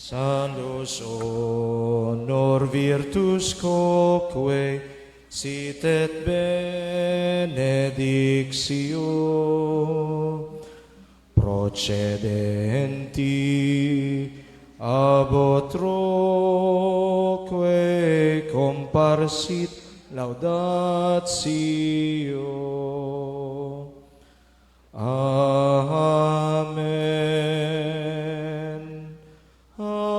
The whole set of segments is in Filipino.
Salus honor virtus quoque sit et benedictio procedenti ab utroque comparsit laudatio. Amen. Amen.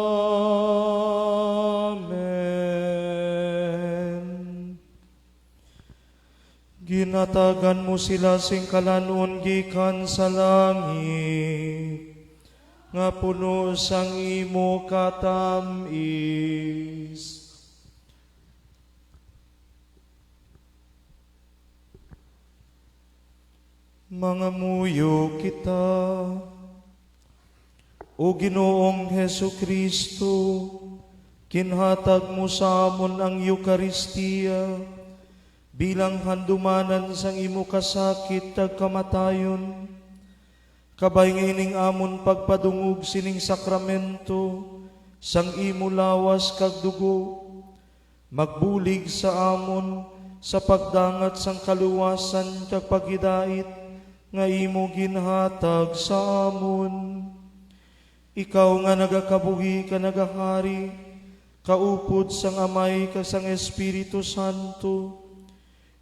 Ginatagan mo sila sing kalanon gikan sa langit, nga puno sang imo katamis. Mga muyo kita, o Ginoong Hesu Kristo, kinhatag mo sa amon ang Eukaristiya bilang handumanan sang imo kasakit tag kamatayon. Kabay ngayining amon pagpadungog sining sakramento sang imo lawas kag dugo, magbulig sa amon sa pagdangat sang kaluwasan kag paghidait nga imo ginhatag sa amon. Ikaw nga nagakabuhi ka nagahari, kaupod sang Amay kag sang Espiritu Santo,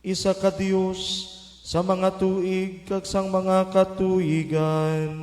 isa ka Dios sa mga tuig kag sang mga katuigan.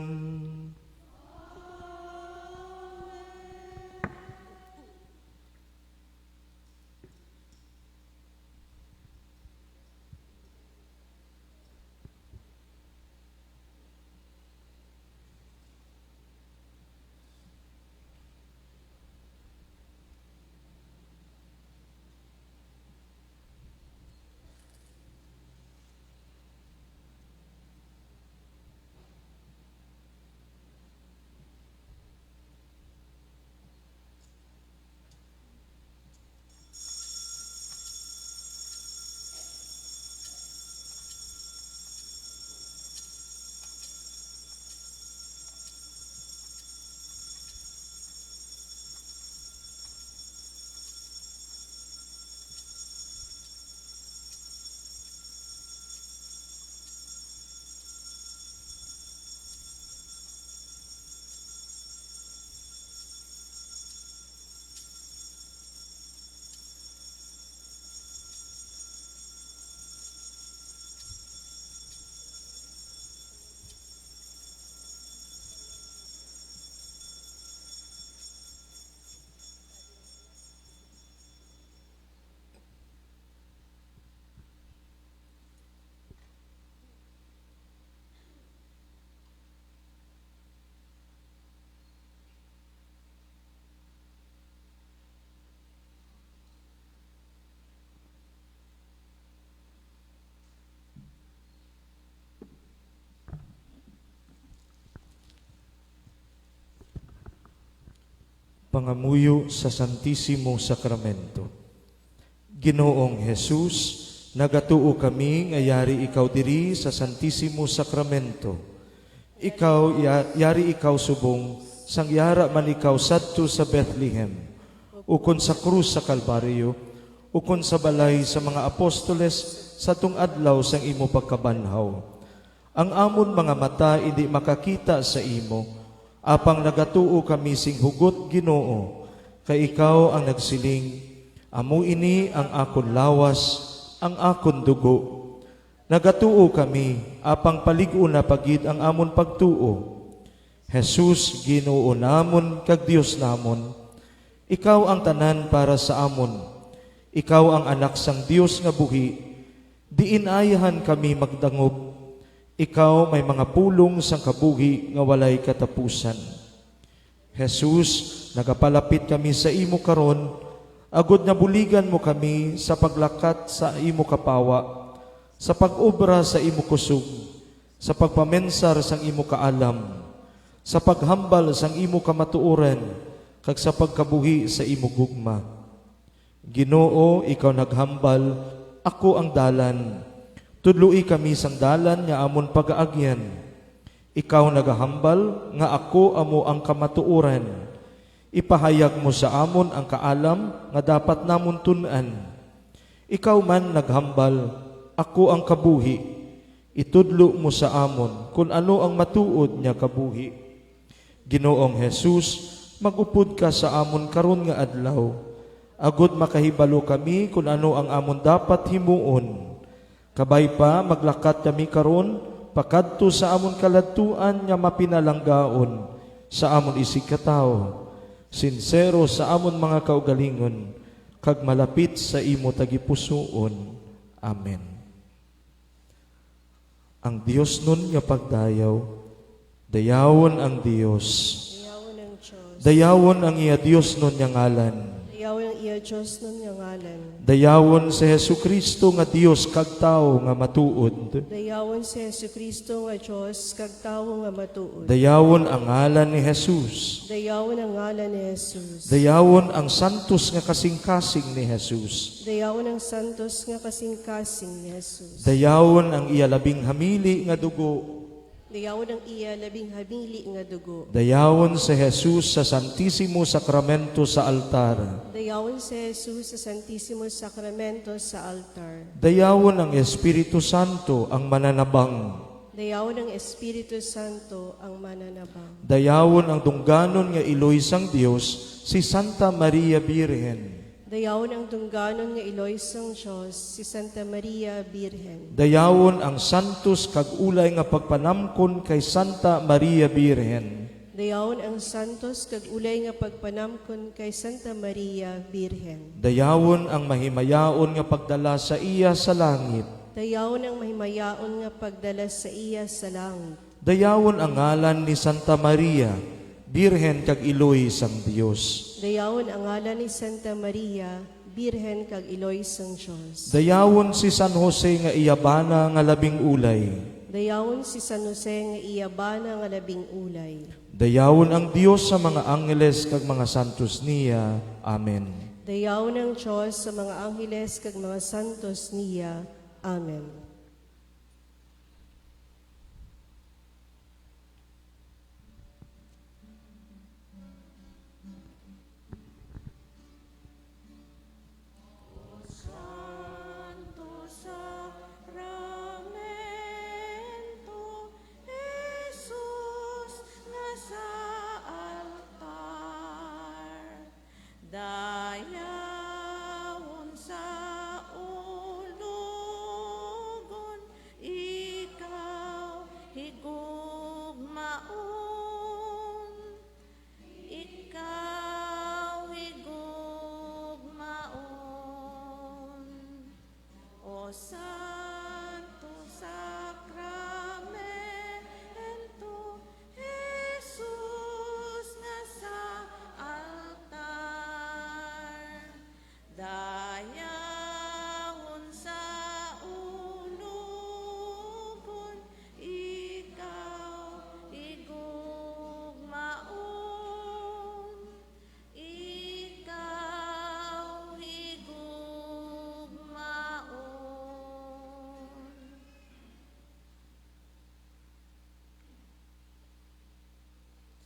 Pangamuyo sa Santissimo Sacramento. Ginoong Jesus, nagatuo kami nga yari ikaw diri sa Santissimo Sacramento. Yari ikaw subong, sang yara man ikaw sadto sa Bethlehem, ukon sa krus sa Kalbaryo, ukon sa balay sa mga apostoles sa tung adlaw sang imo pagkabanhaw. Ang amon mga mata hindi makakita sa imo, apang nagatuo kami sing hugot Ginoo, kay ikaw ang nagsiling, amo ini ang akon lawas, ang akon dugo. Nagatuo kami, apang paligo na pagid ang amon pagtuo. Jesus, Ginoo namon kag Dios namon, ikaw ang tanan para sa amon. Ikaw ang anak sang Dios nga buhi, diin ayahan kami magdangop. Ikaw may mga pulong sang kabuhi nga walay katapusan. Jesus, nagapalapit kami sa imo karon, agod na buligan mo kami sa paglakat sa imo kapawa, sa pag-obra sa imo kusog, sa pagpamensar sang imo kaalam, sa paghambal sang imo kamatuoran, kag sa pagkabuhi sa imo gugma. Ginoo, ikaw naghambal, ako ang dalan. Tudloi kami sang dalan nga amon pagaagyan. Ikaw nagahambal nga ako amo ang kamatuoran. Ipahayag mo sa amon ang kaalam nga dapat namon tun-an. Ikaw man naghambal, ako ang kabuhi. Itudlo mo sa amon kung ano ang matuod niya kabuhi. Ginoong Jesus, magupod ka sa amon karon nga adlaw. Agud makahibalo kami kung ano ang amon dapat himuon. Kabay pa maglakat kami karon pakadto sa amon kaladtuan nga mapinalanggaon sa amon isig katawo. Sincero sa amon mga kaugalingon, kag malapit sa imo tagipusoon. Amen. Ang Dios nun nga pagdayaw, dayawon ang Dios. Dayawon ang Diyos. Dayawon ang iya Dios nun nga ngalan. Dayawon ang iya Diyos nun nga ngalan. Dayawon si Jesucristo nga Dios kag tao nga matuod. Dayawon si Jesucristo nga Diyos kag tawo nga matuod. Dayawon ang ngalan ni Jesus. Dayawon ang ngalan ni Jesus. Dayawon ang santos nga kasing-kasing ni Jesus. Dayawon ang santos nga kasing-kasing ni Jesus. Dayawon ang iya labing hamili nga dugo. Dayawon ang iya labing hamili nga dugo. Dayawon si Jesus sa Santissimo Sacramento sa altar. Dayawon si Jesus sa Santissimo Sacramento sa altar. Dayawon ang Espiritu Santo ang mananabang. Dayawon ang Espiritu Santo ang mananabang. Dayawon ang dungganon nga iloy sang Dios si Santa Maria Birhen. Dayawon ang tungganon nga iloy sang Diyos si Santa Maria Birhen. Dayawon ang santos kag ulay nga pagpanamkon kay Santa Maria Birhen. Dayawon ang santos kag ulay nga pagpanamkon kay Santa Maria Birhen. Dayawon ang mahimayaon nga pagdala sa iya sa langit. Dayawon ang mahimayaon nga pagdala sa iya sa langit. Dayawon ang ngalan ni Santa Maria, Birhen kag iloy sang Dios. Dayawon ang ngalan ni Santa Maria, Birhen kag iloy sang Diyos. Dayawon si San Jose nga iyabana nga labing ulay. Dayawon si San Jose nga iyabana nga labing ulay. Dayawon ang Dios sa mga angheles kag mga santos niya. Amen. Dayawon ang Diyos sa mga angheles kag mga santos niya. Amen. Dayawon sa ulugon, ikaw higugmaon. Ikaw higugmaon. O Santo Sacramento, Jesus nga sa altar. Dayawon sa ulugon, ikaw higugmaon. Ikaw higugmaon.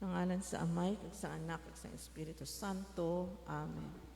Sa ngalan sa Amay, kag sa Anak, kag sa Espiritu Santo. Amen.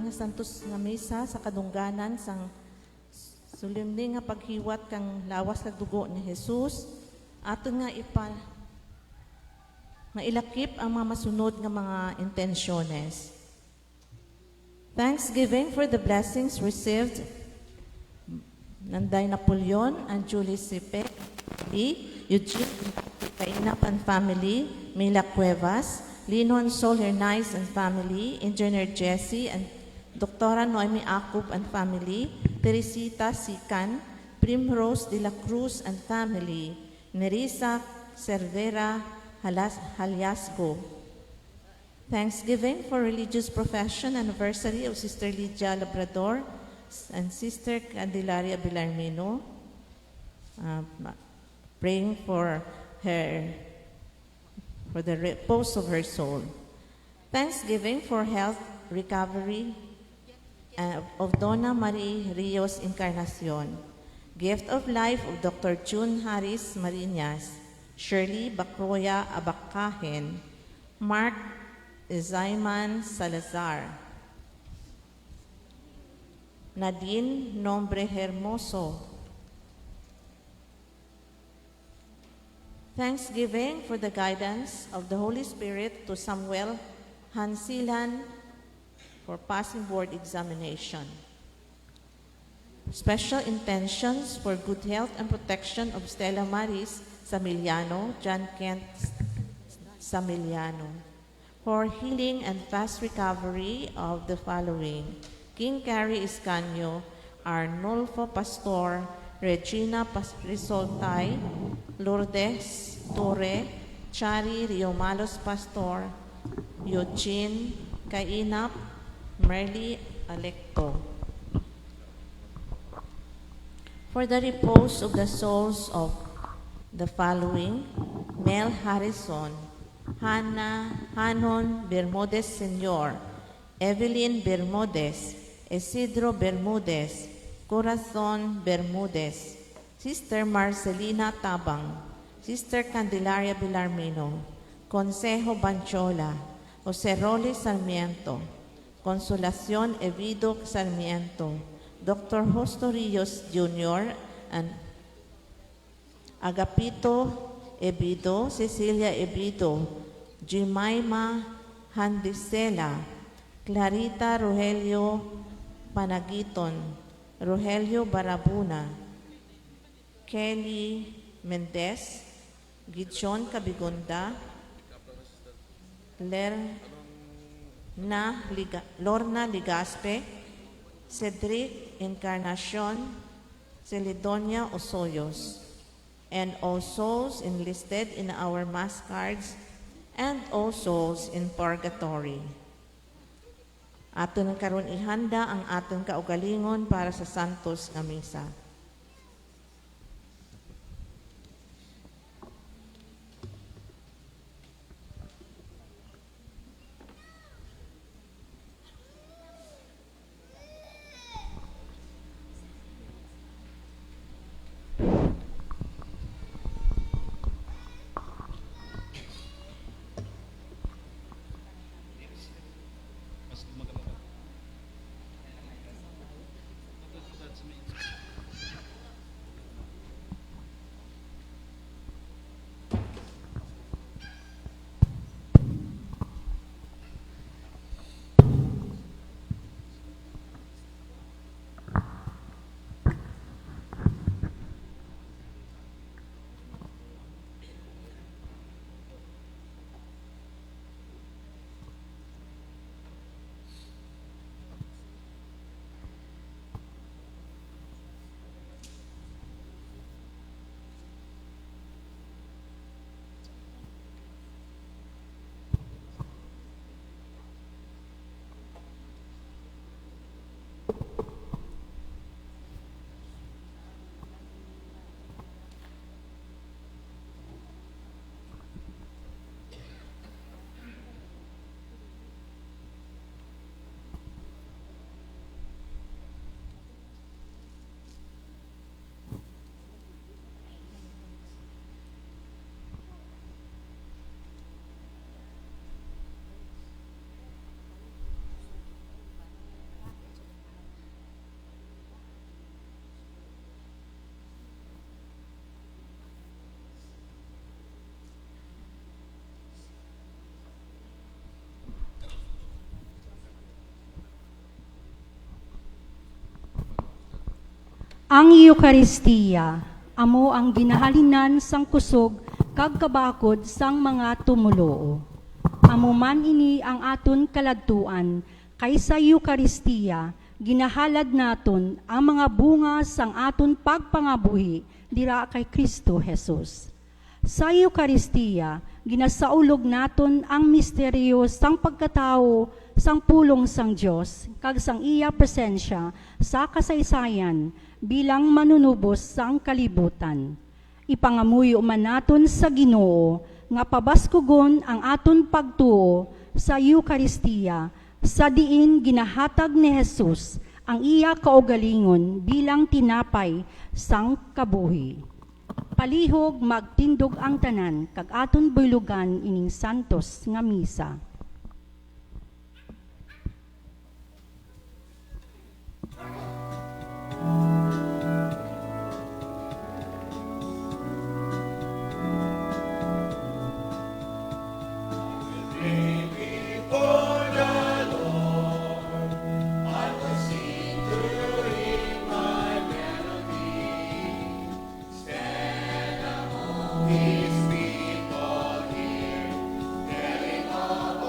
nga santos nga misa sa kadungganan sang sulimni nga paghiwat kang lawas kag dugo ni Jesus, aton nga ilakip ang mga masunod nga mga intensyones. Thanksgiving for the blessings received Nanday Napoleon and Julie Sipe, Eugene Kainap and family, Mila Cuevas, Linon Sol Hernais and family, Engineer Jesse and Dr. Noemi Acub and family, Teresita Sican, Primrose de la Cruz and family, Nerissa Cervera Haliasgo. Thanksgiving for religious profession anniversary of Sister Lydia Labrador and Sister Candelaria Villarmino. Praying for the repose of her soul. Thanksgiving for health recovery of Donna Marie Rios Encarnacion. Gift of life of Dr. June Harris Marinas, Shirley Bacroya Abakahen, Mark Zayman Salazar, Nadine Nombre Hermoso. Thanksgiving for the guidance of the Holy Spirit to Samuel Hansilan for passing board examination. Special intentions for good health and protection of Stella Maris Samiliano, John Kent Samiliano. For healing and fast recovery of the following: King Carrie Iscanio, Arnulfo Pastor, Regina Risoltay, Lourdes Torre, Chari Riomalos Pastor, Eugene Kainap, Merly Alecto. For the repose of the souls of the following: Mel Harrison, Hanon Bermudez Sr., Evelyn Bermudez, Isidro Bermudez, Corazon Bermudez, Sister Marcelina Tabang, Sister Candelaria Villarmino, Consejo Banchola, Jose Roli Sarmiento, Consolación Evido Sarmiento, Dr. Justo Rios Jr. and Agapito Ebido, Cecilia Ebido, Jimaima Handisela, Clarita Rogelio Panagiton, Rogelio Barabuna, Kelly Mendez, Gichon Cabigunda, Lorna Ligaspe, Cedric Encarnacion, Celidonia Osoyos, and all souls enlisted in our mass cards and all souls in purgatory. Aton karon ihanda ang aton kaugalingon para sa Santos nga Misa. Ang Eucharistia, amo ang ginahalinan sang kusog kag kabakod sang mga tumuloo. Amo man ini ang aton kaladtuan, kaysa Eucharistia, ginahalad naton ang mga bunga sang aton pagpangabuhi dira kay Kristo Jesus. Sa Eucharistia, ginasaulog naton ang misteryo sang pagkatao sang pulong sang Dios kag sang iya presensya sa kasaysayan bilang manunubos sang kalibutan. Ipangamuyo man naton sa Ginoo nga pabaskugon ang aton pagtuo sa Eucharistia sa diin ginahatag ni Jesus ang iya kaugalingon bilang tinapay sang kabuhi. Palihog magtindog ang tanan kag aton buylugan ining santos nga misa. Telling of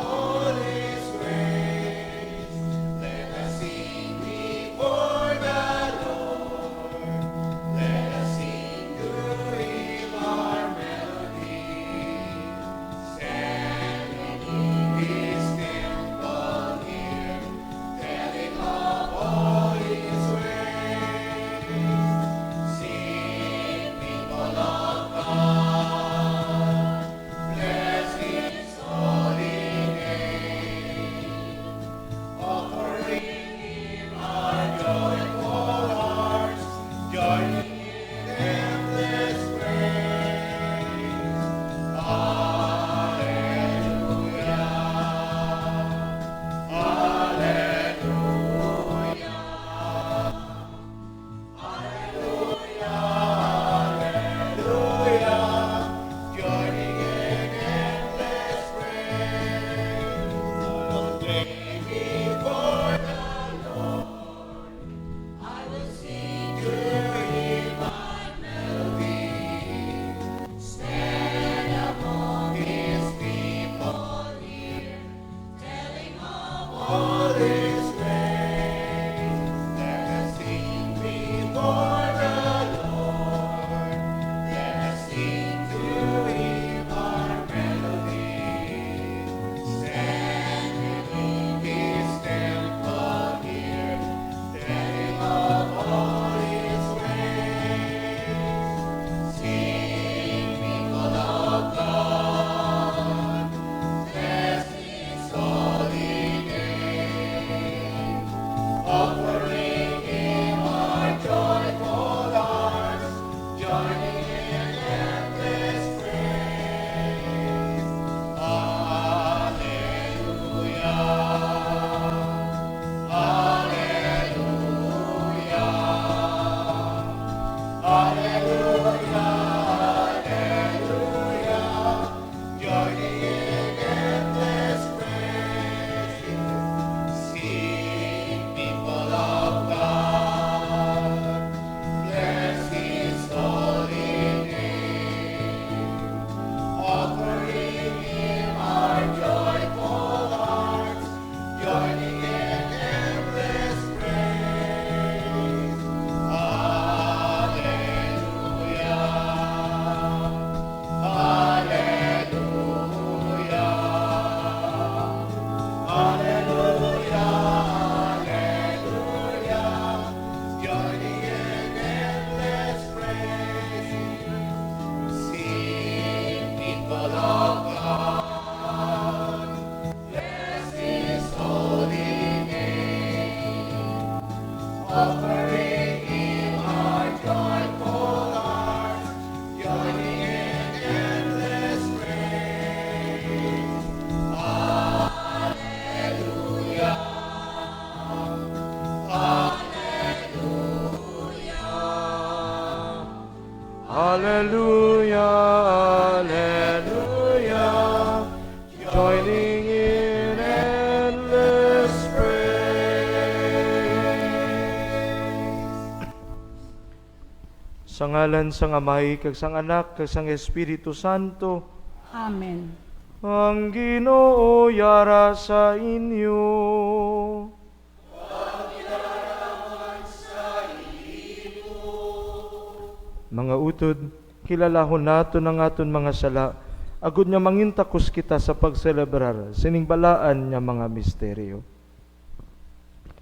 Sa ngalan sang Amay, kag sang Anak, kag sang Espiritu Santo. Amen. Ang Ginoo yara sa inyo. Mga utod, kilalahon nato ng aton mga sala, agud nga mangintakos kita sa pagselebrar sining balaan nga mga misteryo.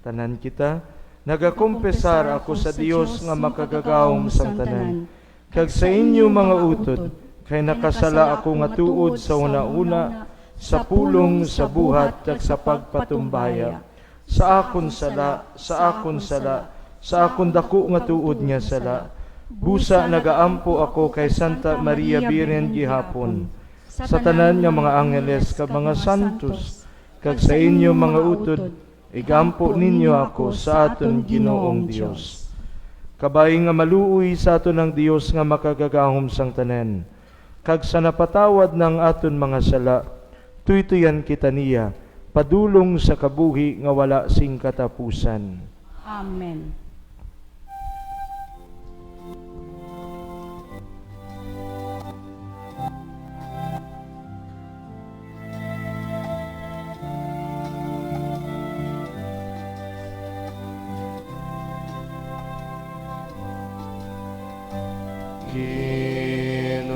Tanan kita, nagakumpesar ako sa Dios nga makagagahom sang tanan. Kag sa inyo mga utod, kay nakasala ako nga tuod sa una-una, sa pulong, sa buhat, kag sa pagpatumbaya. Sa akon sala, sa akon dako nga tuod nga sala. Busa nagaampo ako kay Santa Maria Birhen gihapon, sa tanan nga mga angeles kag mga santos, kag sa inyo mga utod, igampo ninyo ako sa aton Ginoong Dios. Kabay nga maluoy sa aton ang Dios nga makagagahom sang tanan, kag sa napatawad ng aton mga sala, tuytuyan kita niya, padulong sa kabuhi nga wala sing katapusan. Amen. Ginoo,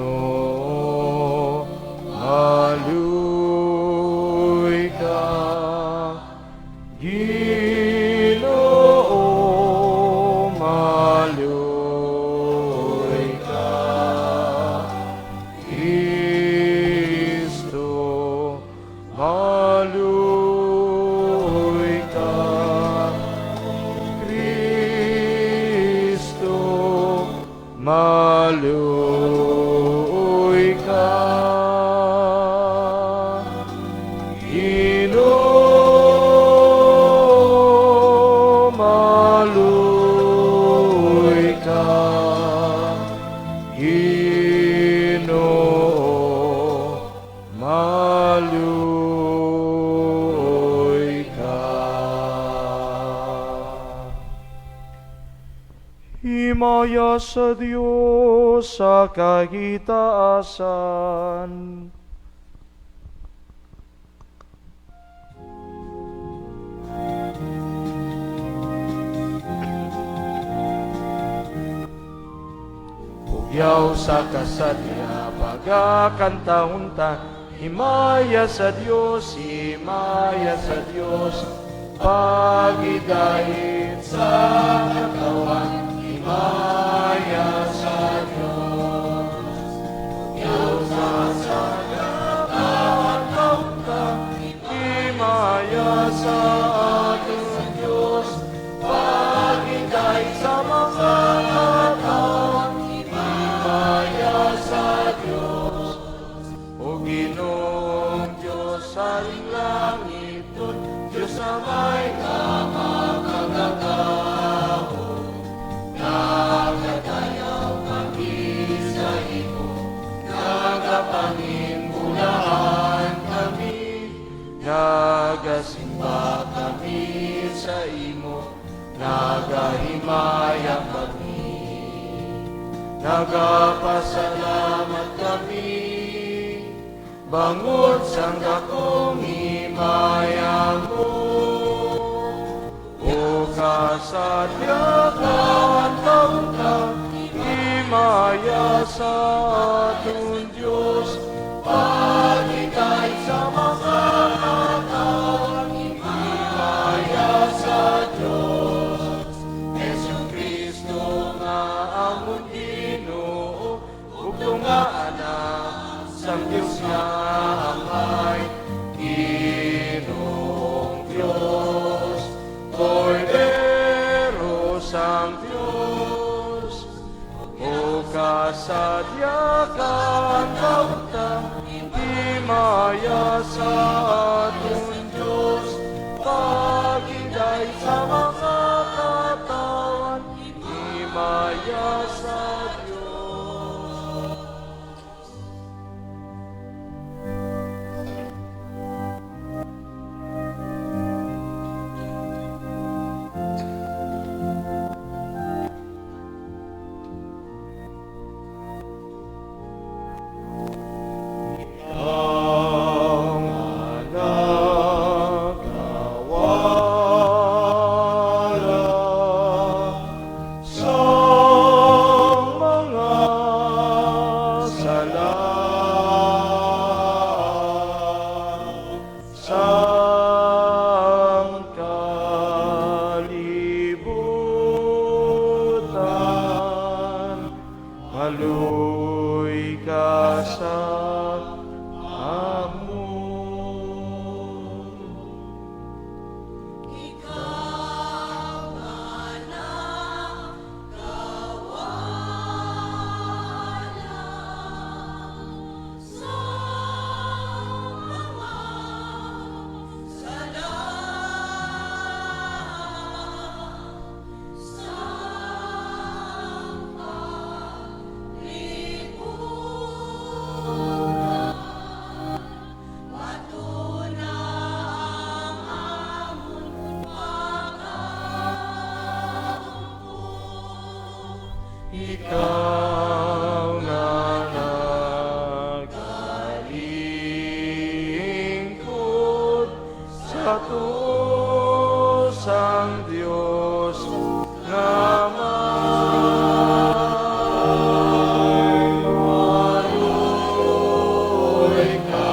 maluoy ka. Ginoo, maluoy ka. Kristo, maluoy ka. Kristo, maluoy ka. Ginoo, maluoy ka. Ginoo, maluoy ka. Himaya sa Diyos sa kahitaasan. Pugyaw sa kasadya, pagkakantahunta, himaya sa Diyos, pagidait sa katawan, himaya sa Diyos. Pugyaw sa kasadya, pagkakantahunta, himaya sa ating Diyos, pagidait sa mga katawan, himaya sa Diyos. O Ginoong Diyos sa langit, Diyos na may kamakagagahon, nagadayaw kami sa imo, nagapanginbulaan kami, nagasimba kami sa imo, nagahimaya kami, nagapasalamat kami, bangod sang dakong himaya mo. O kasadya taon ka, himaya sa aton Diyos, pagigay sa mga katawan, himaya sa Diyos. Yesu Kristo nga among Ginoo, ug nga anak sang Diyos nga amay, Ginoong Diyos, Cordero sang Diyos. O kasadya kan kaunta, himaya sa aton Diyos, pagigay sa mga katawan, himaya sa Diyos. katuosang Diyos nga maluoy ka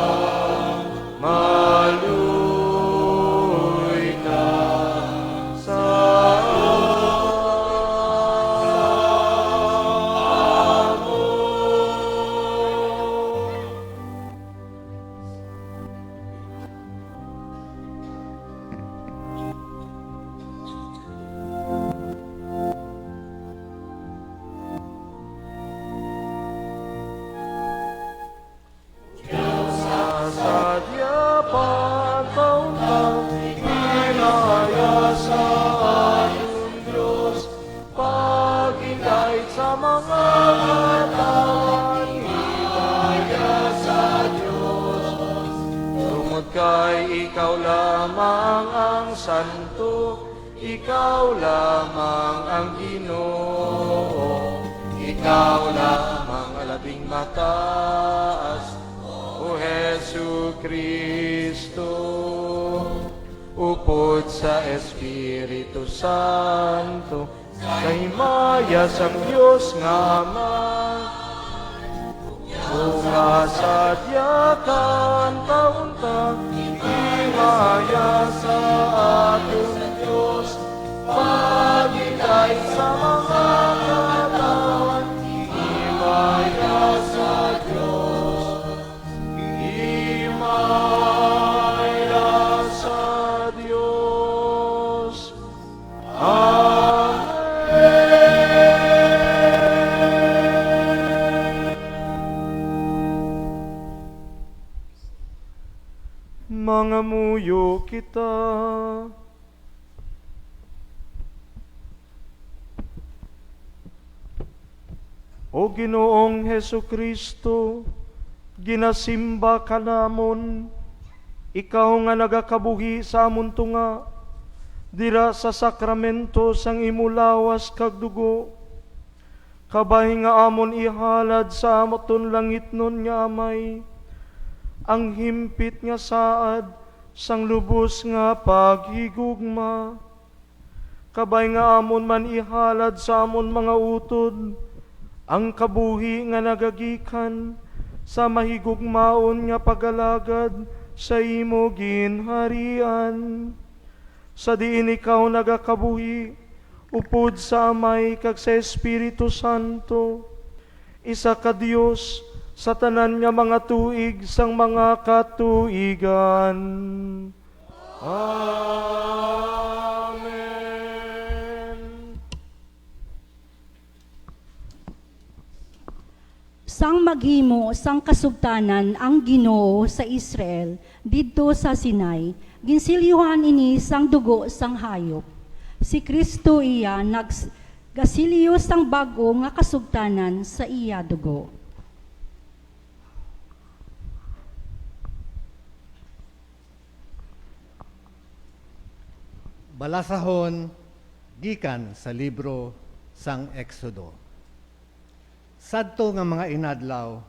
sa sadya pagkaunang hinaya sa ating Diyos, pag-ingay sa mga katawan, hinaya sa Diyos. Tungod kay ikaw lamang ang santo, ikaw lamang ang Ginoo, ikaw lamang ang labing mataas, O Jesu Kristo, upod sa Espiritu Santo, sa himaya sang Diyos nga Ama, o nga sadyakan taon-taon, himaya sa ating Diyos, pag-ingay sa mga katawan, himaya sa Diyos, himaya sa Diyos. Mga muyo kita. O Ginoong Hesu Kristo, ginasimba ka namon, ikaw nga nagakabuhi sa amon tunga, dira sa sakramento sang imulawas kag dugo, kabay nga amon ihalad sa amoton langit nun nga amay, ang himpit nga saad sang lubos nga paghigugma, kabay nga amon man ihalad sa amon mga utod, ang kabuhi nga nagagikan sa mahigugmaon nga pagalagad sa imo ginharian. Sa diin ikaw nagakabuhi, upod sa Amay kag sa Espiritu Santo, isa ka Dios sa tanan nga mga tuig sang mga katuigan. Amen. Sang maghimo sang kasugtanan ang Ginoo sa Israel didto sa Sinai, ginsilyuhan ini sang dugo sang hayop. Si Kristo iya naggasilyo sang bago nga kasugtanan sa iya dugo. Balasahon gikan sa libro sang Exodo. Sadto nga mga inadlaw,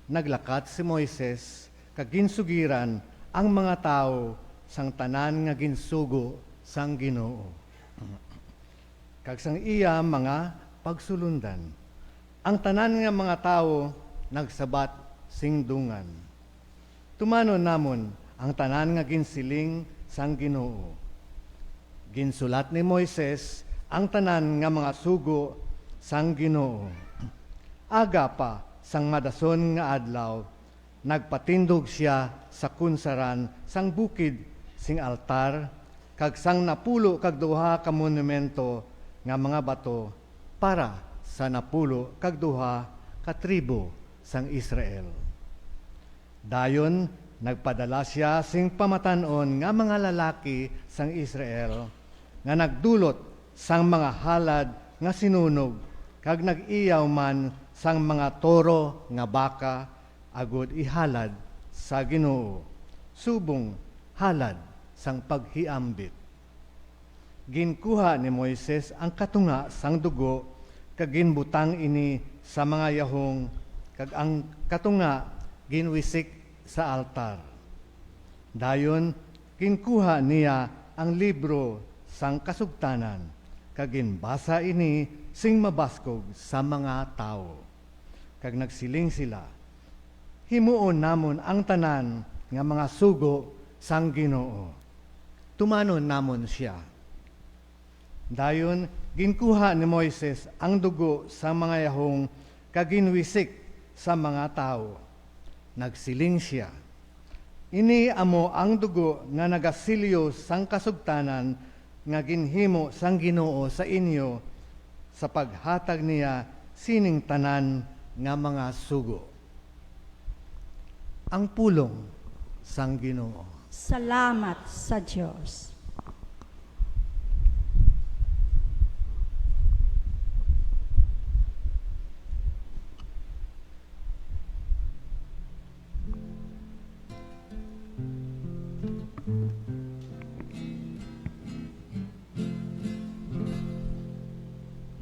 naglakat si Moises kag ginsugiran ang mga tao sang tanan nga ginsugo sang Ginoo. Kag sang iya mga pagsulundan. Ang tanan nga mga tao nagsabat singdungan. Tumanon namon ang tanan nga ginsiling sang Ginoo. Ginsulat ni Moises ang tanan nga mga sugo sang Ginoo. Aga pa sang madason nga adlaw, nagpatindog siya sa kunsaran sang bukid sing altar, kag sang napulo kag duha ka monumento nga mga bato para sa napulo kag duha ka tribo sang Israel. Dayon nagpadala siya sing pamatanon nga mga lalaki sang Israel nga nagdulot sang mga halad nga sinunog kag nag-iyaw man sang mga toro nga baka agud ihalad sa Ginoo, subong halad sang paghiambit. Ginkuha ni Moises ang katunga sang dugo kag ginbutang ini sa mga yahong kag ang katunga ginwisik sa altar. Dayon kinkuha niya ang libro sang kasugtanan, kag ginbasa ini sing mabaskog sa mga tao. Kag nagsiling sila, himuon namon ang tanan nga mga sugo sang Ginoo. Tumanon namon siya. Dayon, ginkuha ni Moises ang dugo sa mga yahong kaginwisik sa mga tao. Nagsiling siya, ini amo ang dugo nga nagasilyo sang kasugtanan nga ginhimo sang Ginoo sa inyo sa paghatag niya sining tanan nga mga sugo. Ang pulong sang Ginoo. Salamat sa Diyos.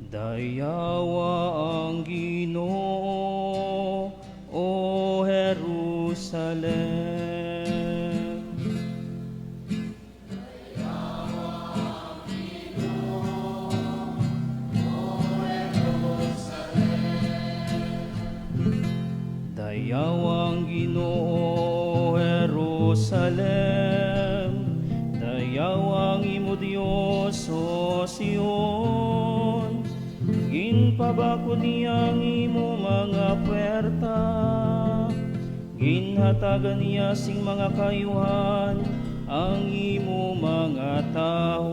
Dayawa ang Ginoo, O Jerusalem. Dayawa ang Ginoo, Jerusalem. Dayawa ang imo Dios, O Sion. Ginpabakod niya ang imo mga puwerta, ginhatagan niya sing mga kayuhan ang imo mga tao.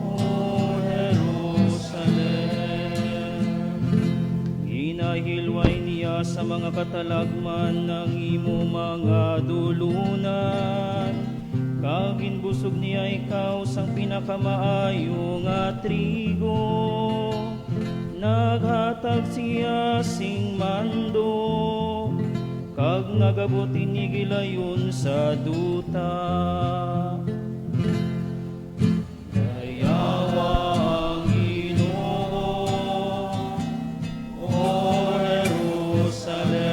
O Jerusalem, ginahilway niya sa mga katalagman ng imo mga dulunan, kag ginbusog niya ikaw sang pinakamaayo nga trigo. Naghatag siya sing mando, kag nagabuti ni gilayon sa duta. Dayawa ang Ginoo, O Jerusalem.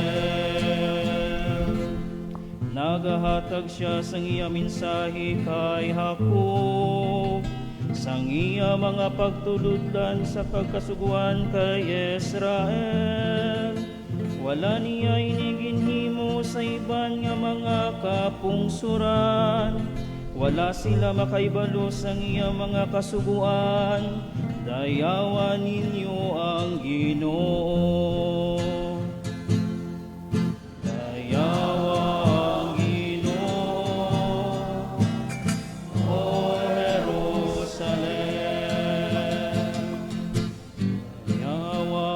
Nagahatag siya sang iya mensahe kay Jacob, sang iya mga pagtuludlan sa pagkasuguan kay Israel. Wala niya iniginhimo sa iban nga mga kapungsuran, wala sila makaibalo sang iya mga kasuguan. Dayawa ninyo ang Ginoo. Dayawa ang Ginoo, O Jerusalem. Dayawa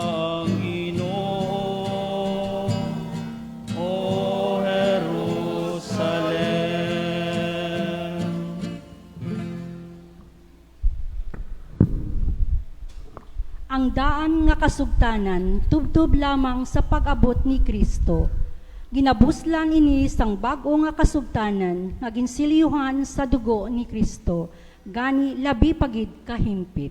ang Ginoo, O Jerusalem. Ang daan nga kasugtanan tubtob lamang sa pag-abot ni Kristo. Ginabuslan ini sang bag-o nga kasugtanan nga ginsilyuhan sa dugo ni Kristo, gani labi pagid kahimpit.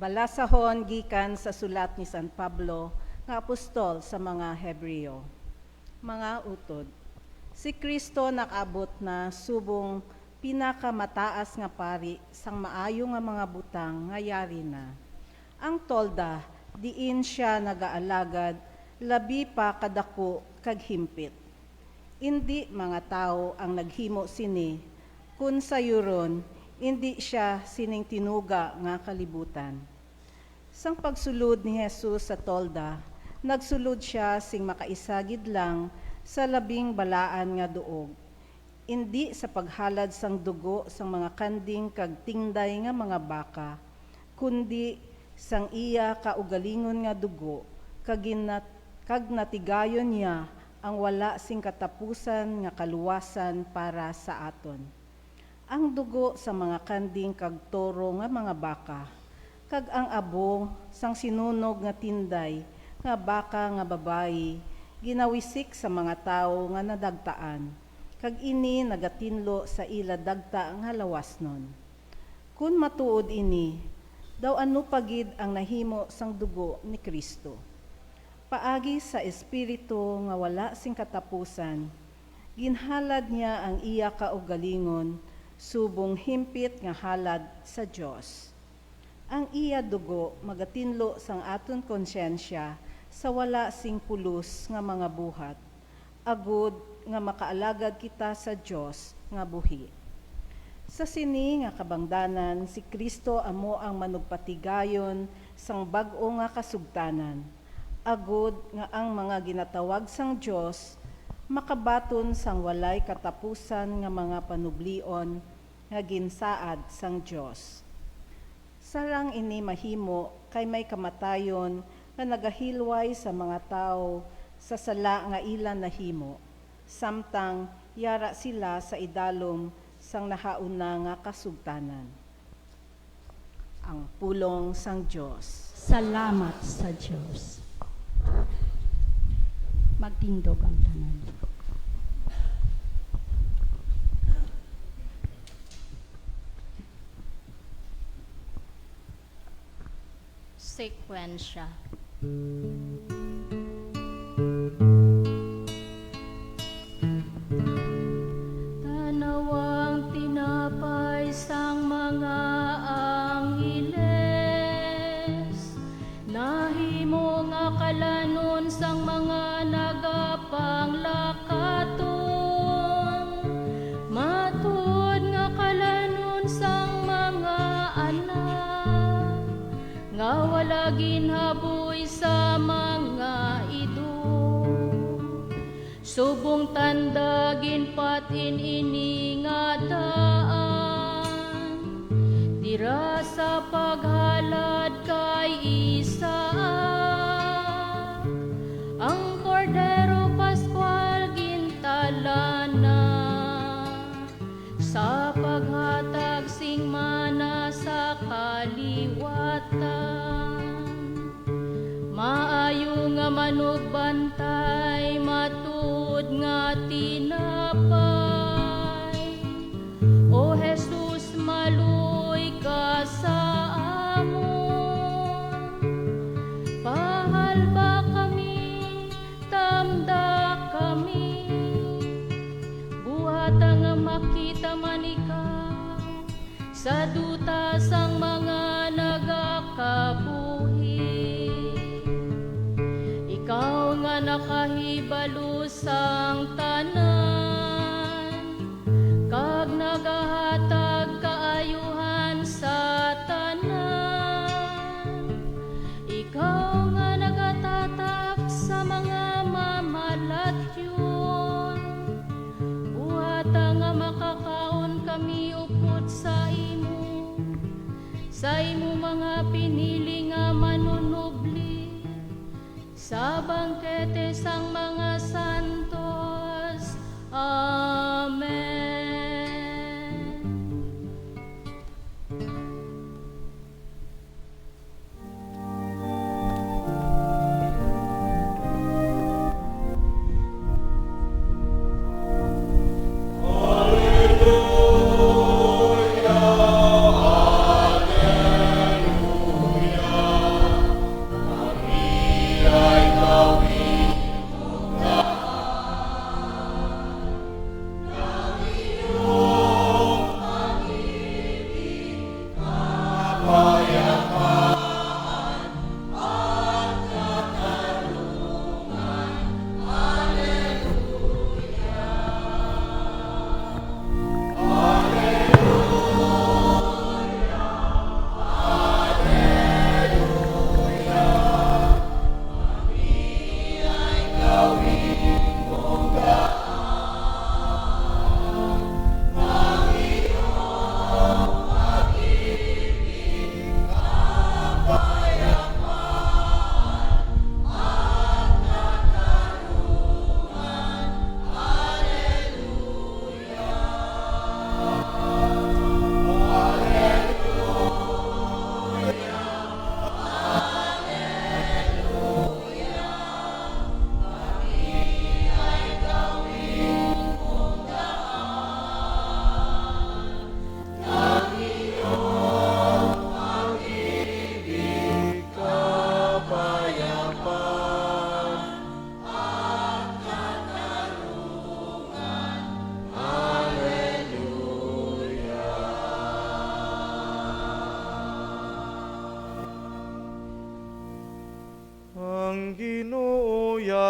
Balasahon gikan sa sulat ni San Pablo nga apostol sa mga Hebreo. Mga utod, si Kristo nakaabot na subong pinakamataas nga pari sang maayo nga mga butang nga yari na. Ang tolda, diin siya nagaalagad, labi pa kadako kag himpit. Indi mga tao ang naghimo sini, kun sayuron, indi siya sining tinuga nga kalibutan. Sang pagsulod ni Jesus sa tolda, nagsulod siya sing makaisagid lang sa labing balaan nga duog. Indi sa paghalad sang dugo sang mga kanding kag tingday nga mga baka, kundi sang iya kaugalingon nga dugo, kag natigayon niya ang wala sing katapusan nga kaluwasan para sa aton. Ang dugo sa mga kanding kag toro nga mga baka, kag ang abo sang sinunog nga tinday nga baka nga babayi, ginawisik sa mga tao nga nadagtaan, kag ini nagatinlo sa ila dagta nga lawas nun. Kun matuod ini, daw ano pagid ang nahimo sang dugo ni Kristo. Paagi sa Espiritu nga wala sing katapusan, ginhalad niya ang iya kaugalingon, subong himpit nga halad sa Dios. Ang iya dugo magatinlo sang aton konsyensya sa wala sing pulos nga mga buhat, agud nga makaalagad kita sa Dios nga buhi. Sa sini nga kabangdanan, si Kristo amo ang manugpatigayon sang bag-o nga kasugtanan, agud nga ang mga ginatawag sang Dios makabaton sang walay katapusan nga mga panublion nga ginsaad sang Dios. Sarang ini mahimo kay may kamatayon nga nagahilway sa mga tao sa sala nga ilan nahimo, samtang yara sila sa idalom sang nahauna nga kasugtanan. Ang pulong sang Dios. Salamat sa Diyos. Magtindog ang tanan. Sekwensya. Tanawang tinapay sang mga angheles, nahimo nga kalanon sang mga nagapanglakaton, matud nga kalanon sang mga anak, nga wala ginhaboy sa mga subong tanda ginpatin ini nga daan, dira sa paghalad kay Isaac, ang Kordero Pascual gintalana, sa paghatag sing mana sa kaliwatan. Maayo nga manugbantay, matud nga tinapay. O Jesus, maluy ka sa amon. Pahalba kami, tamda kami. Buhat ang makita man ikaw sa duta sang mga nagakabuhi. Ikaw nga nakahibalo sang tanan, kag nagahatag kaayuhan sa tanan. Ikaw nga nagatatak sa mga mamalatyon, buhat nga makakaon kami upod sa imo mga pinili nga manunubli, sa bangkete sang mga santos. Amen.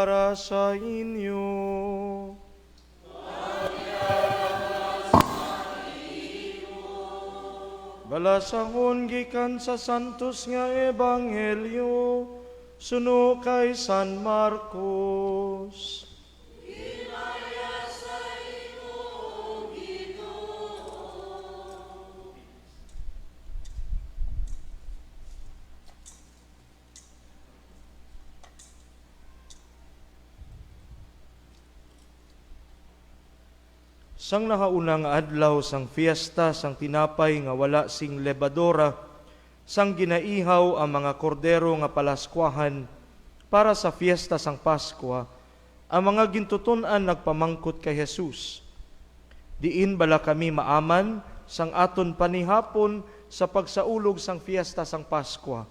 para sa inyo. Balasahon gikan sa santos nga ebanghelyo suno kay San Marcos. Sang nakaunang adlaw sang fiesta sang tinapay nga wala sing lebadora, sang ginaihaw ang mga kordero nga palaskwahan para sa fiesta sang Paskwa, ang mga gintuton-an nagpamangkot kay Jesus. Diin bala kami maaman sang aton panihapon sa pagsaulog sang fiesta sang Paskwa.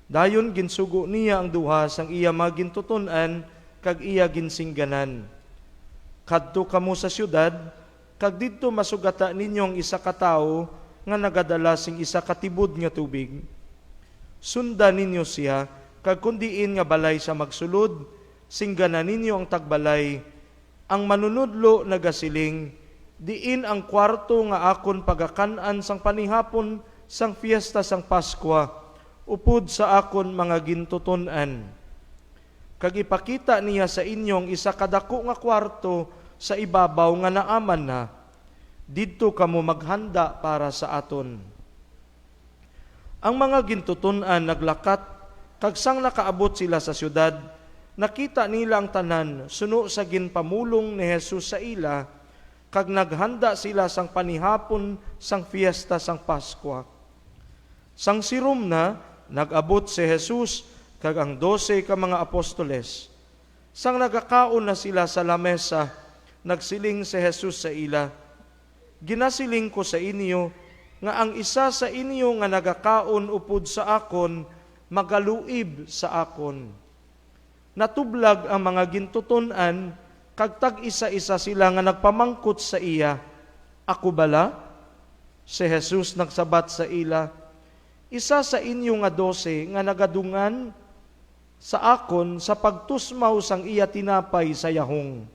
Dayon ginsugo niya ang duha sang iya mga gintuton-an kag iya ginsingganan. Kadto kamo sa syudad, kag didto masugata ninyong isa ka tawo nga nagadala sing isa ka tibod nga tubig. Sundan ninyo siya, kag kundiin nga balay sa magsulod, singganan ninyo ang tagbalay. Ang manunudlo nagasiling, diin ang kwarto nga akon pagakan-an sang panihapon sang fiesta sang Paskwa, upod sa akon mga gintuton-an. Kag ipakita niya sa inyong isa kadako nga kwarto sa ibabaw nga naaman na, didto kamo maghanda para sa aton. Ang mga gintuton-an naglakat, kag sang nakaabot sila sa syudad, nakita nila ang tanan suno sa ginpamulong ni Jesus sa ila, kag naghanda sila sang panihapon sang fiesta sang Paskwa. Sang sirum na, nag-abot si Jesus kag ang 12 ka mga apostoles. Sang nagakaon na sila sa lamesa, nagsiling si Jesus sa ila, "Ginasiling ko sa inyo, nga ang isa sa inyo nga nagakaon upod sa akon, magaluib sa akon." Natublag ang mga gintuton-an, kag tag-isa-isa sila nga nagpamangkot sa iya, "Ako bala?" Si Jesus nagsabat sa ila, "Isa sa inyo nga 12 nga nagadungan sa akon sa pagtusmaw sang iya tinapay sa yahong.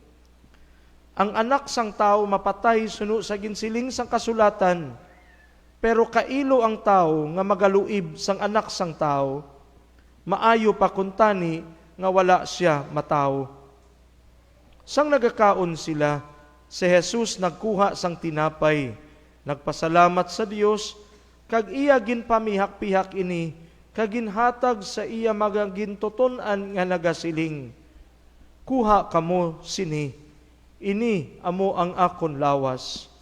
Ang anak sang tao mapatay suno sa ginsiling sang kasulatan, pero kailo ang tao nga magaluib sang anak sang tao, maayo pa kuntani nga wala siya mataw." Sang nagakaon sila, si Jesus nagkuha sang tinapay, nagpasalamat sa Dios, kag iya ginpamihak-pihak ini, kag ginhatag sa iya mga gintuton-an nga nagasiling, "Kuha kamo sini, ini amo ang akon lawas."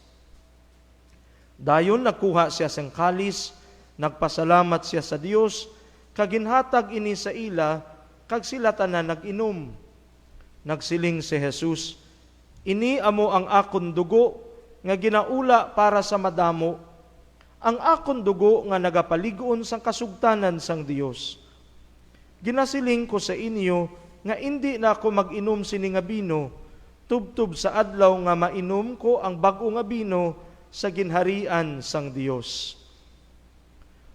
Dayon nagkuha siya sang kalis, nagpasalamat siya sa Dios, kag ginhatag ini sa ila, kag sila tanan nag-inom. Nagsiling si Jesus, "Ini amo ang akon dugo nga ginaula para sa madamo, ang akon dugo nga nagapaligon sang kasugtanan sang Dios. Ginasiling ko sa inyo nga indi na ako mag-inom sini nga bino, tubtob sa adlaw nga mainom ko ang bag-o nga bino sa ginharian sang Dios."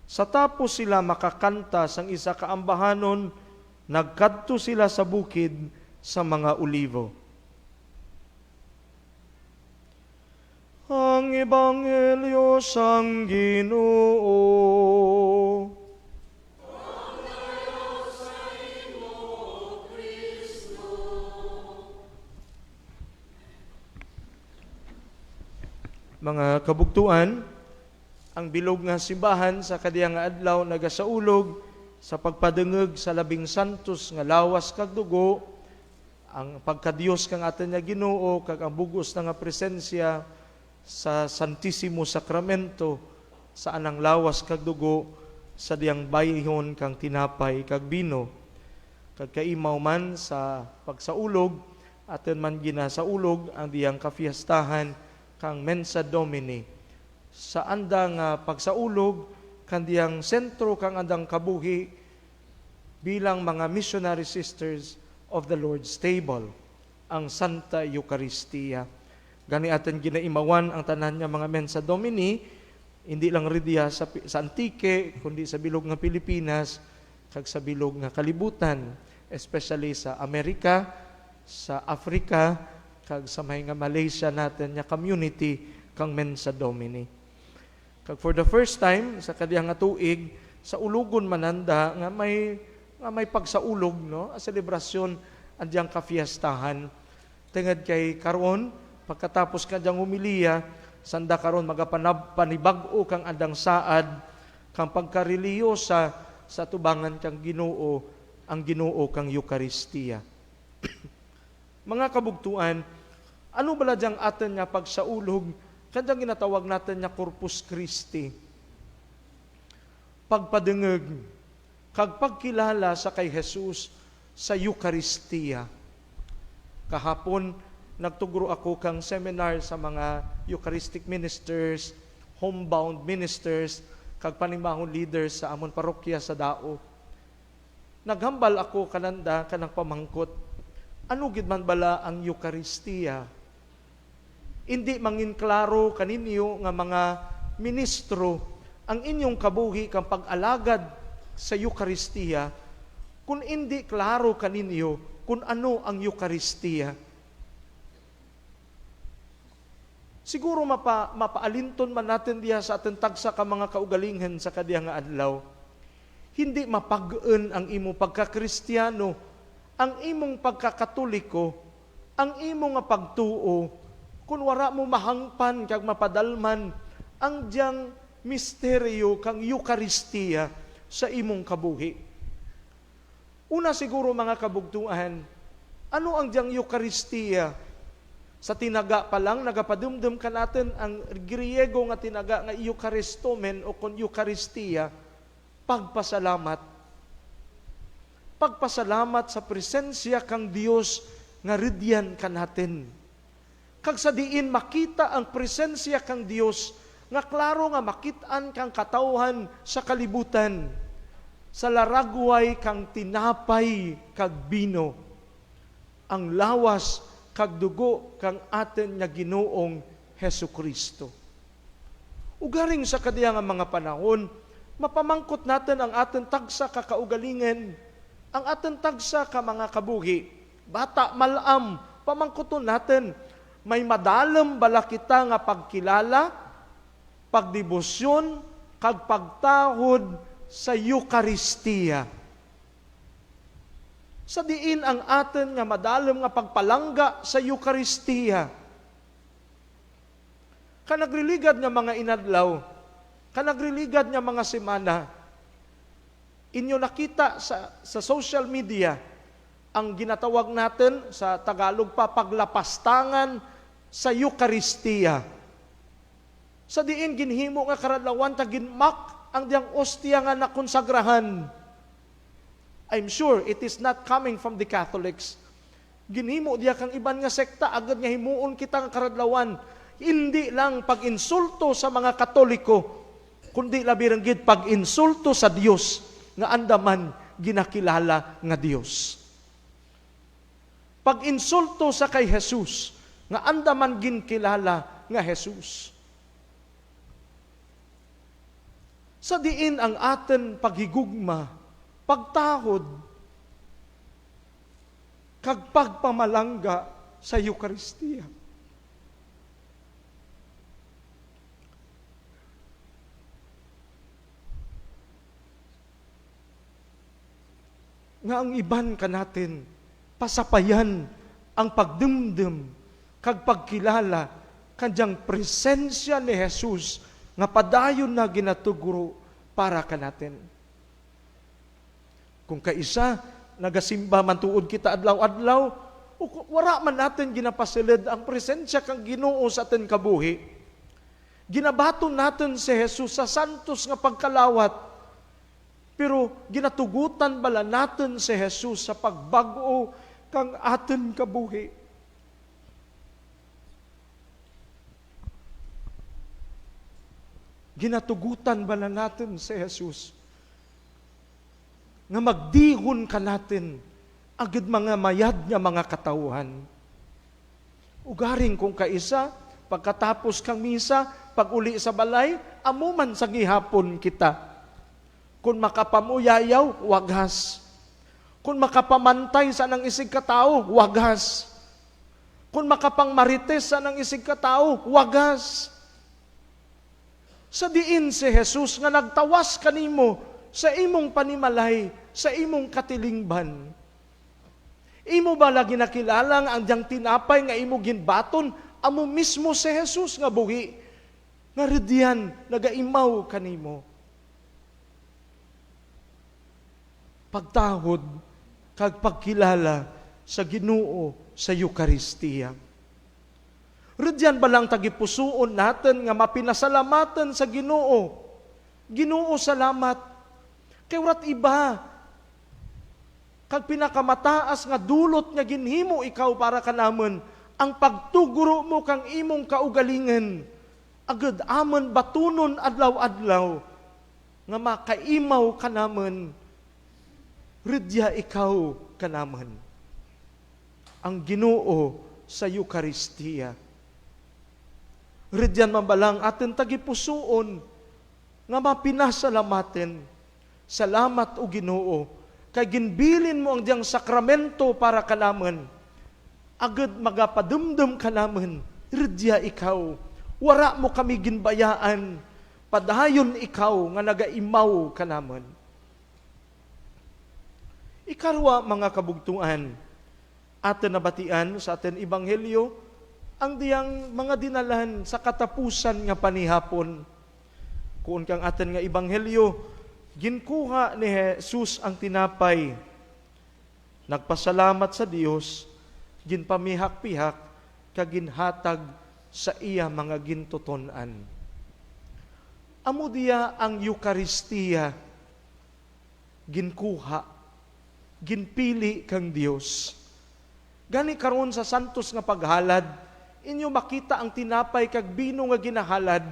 Sa tapos sila makakanta sang isa ka ambahanon, nagkadto sila sa bukid sa mga olivo. Ang Ebanghelyo sang Ginoo. Mga kabugtuan, ang bilog nga simbahan sa kadiyang adlaw nagasaulog sa pagpadengeg sa labing santos nga lawas kag dugo, ang pagkadiyos kang atin nga Ginoo kag ang bugos na nga presensya sa Santissimo Sacramento sa anang lawas kag dugo sa diyang bayhon kang tinapay kag bino. Kag kaimaw man sa pagsaulog, atin man ginasaulog ang diyang kafiestahan kang Mensa Domini. Sa andang pagsaulog, kandiyang sentro kang andang kabuhi bilang mga missionary sisters of the Lord's Table, ang Santa Eucharistia. Gani atin ginaimawan ang tanan nga mga Mensa Domini, hindi lang ridiya sa Antique, kundi sa bilog nga Pilipinas, kag sa bilog nga kalibutan. especially sa Amerika, sa Africa, kag sa may nga Malaysia natin nga community kang Mensa Domini. Kag for the first time sa kadiyang nga tuig sa ulugon mananda nga may pagsaulog, no, a selebrasyon andiyang kafiestahan. Tengad kay karon pagkatapos kanyang humiliya, sanda karon magapanibag-o kang andang saad kang pagkareliyosa sa tubangan kang Ginoo, ang Ginoo kang Eucharistia. Mga kabugtuan, ano bala diyang atin nga pagsaulog, kanyang ginatawag natin nga Corpus Christi. Pagpadengeg, kag pagkilala sa kay Jesus sa Eucharistia. Kahapon, nagtugro ako kang seminar sa mga Eucharistic ministers, homebound ministers, kag panimahon leaders sa amon parokya sa Dao. Naghambal ako kananda kanang pamangkot, ano gid man bala ang Eucharistia? Hindi mangin klaro kaninyo nga mga ministro ang inyong kabuhi kang pag-alagad sa Eucharistia kung hindi klaro kaninyo kung ano ang Eucharistia. Siguro mapaalinton man natin diha sa ating tagsa ka mga kaugalingan sa kadiyang nga adlaw. Hindi mapag-en ang imo pagka-Kristiyano, ang imong pagkakatoliko, ang imo nga pagtuo, kung wala mo mahangpan kag mapadalman ang diyang misteryo kang Eucharistia sa imong kabuhi. Una siguro mga kabugtuan, ano ang diyang Eucharistia? Sa tinaga pa lang, nagapadumdum ka natin ang Griego nga tinaga nga Eucharistomen o kung Eucharistia, pagpasalamat. Pagpasalamat sa presensya kang Dios nga ridyan ka natin. Kag sa diin makita ang presensya kang Dios nga klaro nga makitaan kang katawhan sa kalibutan. Sa laragway kang tinapay kag bino. Ang lawas kag dugo kang aten nga Ginoong Hesukristo. Ugaring sa kadiya nga mga panahon, mapamangkot natin ang aten tagsa ka kaugalingan, ang aten tagsa ka mga kabuhi. Bata malam, pamangkoton natin, may madalam bala kita nga pagkilala, pagdebosyon, kag pagtahod sa Eucharistia. Sa diin ang aten nga madalam nga pagpalangga sa Eucharistia. Kanagriligad nga mga inadlaw, kanagriligad nga mga semana, inyo nakita sa social media ang ginatawag natin sa Tagalog pa paglapastangan sa Eucharistia. Sa diin ginhimo nga karadlawan ta ginmak ang diyang ostia nga nakonsagrahan. I'm sure it is not coming from the Catholics. Ginhimo diya kang iban nga sekta agad nga himuon kita nga karadlawan. Hindi lang pag-insulto sa mga Katoliko, kundi labirang gid pag-insulto sa Dios nga andaman ginakilala nga Dios. Pag-insulto sa kay Jesus nga andaman ginkilala nga Jesus. Sa diin ang aten paghigugma, pagtahod, kag pagpamalangga sa Eucharistia. Nga ang iban ka natin, pasapayan ang pagdumdum, kag pagkilala, kandyang presensya ni Jesus, nga padayon na ginatuguro para ka natin. Kung kaisa, nagasimba man tuod kita adlaw-adlaw, wara man natin ginapasilid ang presensya kang Ginoo sa atin kabuhi. Ginabaton natin si Jesus sa santos nga pagkalawat, pero ginatugutan bala natin si Jesus sa pagbago kang atin kabuhi. Ginatugutan bala natin si Jesus nga magdihon ka natin agad mga mayad nga mga katawhan. Ugaring kung kaisa, pagkatapos kang misa, pag uli sa balay, amuman sa gihapon kita. Kung makapamuyayaw, waghas. Kung makapamantay sa nang isig katao, wagas. Kung makapangmarites sa nang isig katao, wagas. Sa diin si Jesus nga nagtawas kanimo sa imong panimalay, sa imong katilingban. Imo ba lagi nakilala nga ang diyang tinapay nga imo ginbaton, amo mismo si Jesus nga buhi, nga ridyan, nagaimaw kanimo. Pagtahod, kag pagkilala sa Ginoo sa Eucharistia. Ridyan ba lang tagipusuon natin nga mapinasalamatan sa Ginoo? Ginoo, salamat. Kay warat iba, kag pinakamataas nga dulot nga ginhimo ikaw para kanamon, ang pagtuguro mo kang imong kaugalingan, agad amon batunon adlaw-adlaw, nga makaimaw kanamon, ridya ikaw kanamon. Ang Ginoo sa Eucharistia. Ridyan mambalang atin tagipusuon nga mapinasalamatin. Salamat o Ginoo, kay ginbilin mo ang diyang sakramento para kanamon. Agad magapadumdum kanamon, ridya ikaw. Wara mo kami ginbayaan, padayon ikaw nga nagaimaw kanamon. Ikarwa, mga kabugtuan, atin nabatian sa atin ebanghelyo, ang diyang mga dinalan sa katapusan nga panihapon. Kung kang atin nga ebanghelyo, ginkuha ni Jesus ang tinapay, nagpasalamat sa Dios, ginpamihak-pihak, kaginhatag sa iya mga gintuton-an. Amo diya ang Eucharistia, ginkuha, ginpili kang Dios. Gani karon sa santos nga paghalad, inyo makita ang tinapay kag bino nga ginahalad.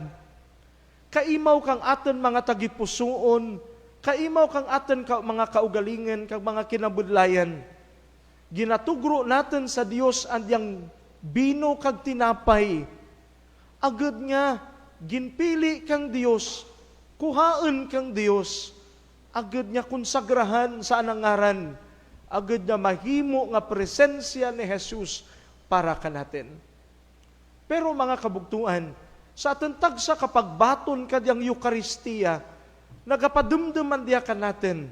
Kaimaw kang aton mga tagipusoon, kaimaw kang aton mga kaugalingan kag mga kinabudlayan. Ginatugro natin sa Dios andiyang bino kag tinapay. Agad nga ginpili kang Dios, kuhaan kang Dios. Agad niya konsagrahan sa anangaran, agad niya mahimo nga presensya ni Jesus para kanatin. Pero mga kabugtuan, sa ating tagsa kapagbaton kadyang Eucharistia, nagapadumduman diya kanatin,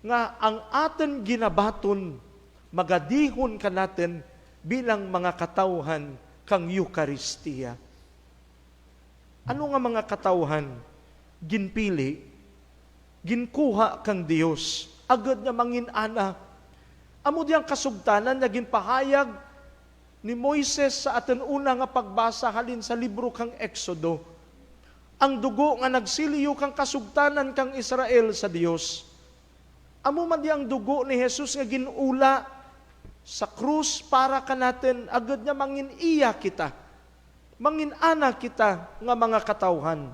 nga ang atin ginabaton, magadihon kanatin bilang mga katawhan kang Eucharistia. Ano nga mga katawhan? Ginpili, ginkuha kang Dios, agad nga manginana. Amo diyang kasugtanan na ginpahayag ni Moises sa atin una nga pagbasa halin sa libro kang Exodo. Ang dugo nga nagsiliyo kang kasugtanan kang Israel sa Dios. Amo man diyang dugo ni Jesus nga ginula sa krus para kanatin, agad nga mangin-iya kita, manginana kita nga mga katawhan.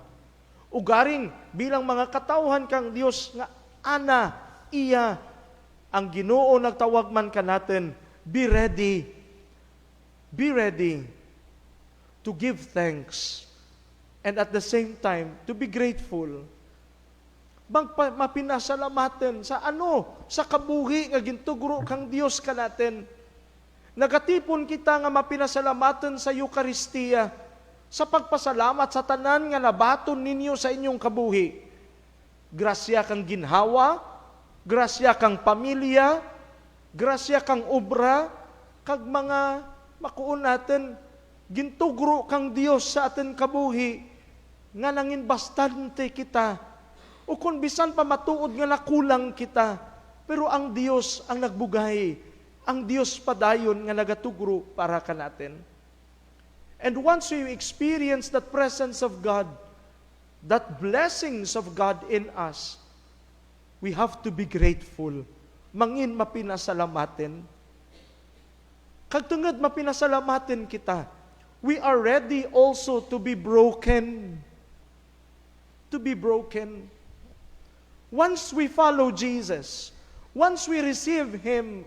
Ugaring bilang mga katawhan kang Dios nga ana, iya, ang Ginoo nagtawag man kanatin, be ready to give thanks and at the same time to be grateful. Mapinasalamatan sa ano? Sa kabuhi nga gintugro kang Dios kanatin. Nagatipon kita nga mapinasalamatan sa Eucharistia, sa pagpasalamat sa tanan nga nabaton ninyo sa inyong kabuhi. Grasya kang ginhawa, grasya kang pamilya, grasya kang obra, kag mga makuon natin, gintugro kang Dios sa atin kabuhi, nga nangin bastante kita, o kung bisan pa matuod nga nakulang kita, pero ang Dios ang nagbugay, ang Dios padayon nga nagatugro para ka natin. And once we experience that presence of God, that blessings of God in us, we have to be grateful. Mangin mapinasalamatin. Kagtungad mapinasalamatin kita, we are ready also to be broken. To be broken. Once we follow Jesus, once we receive Him,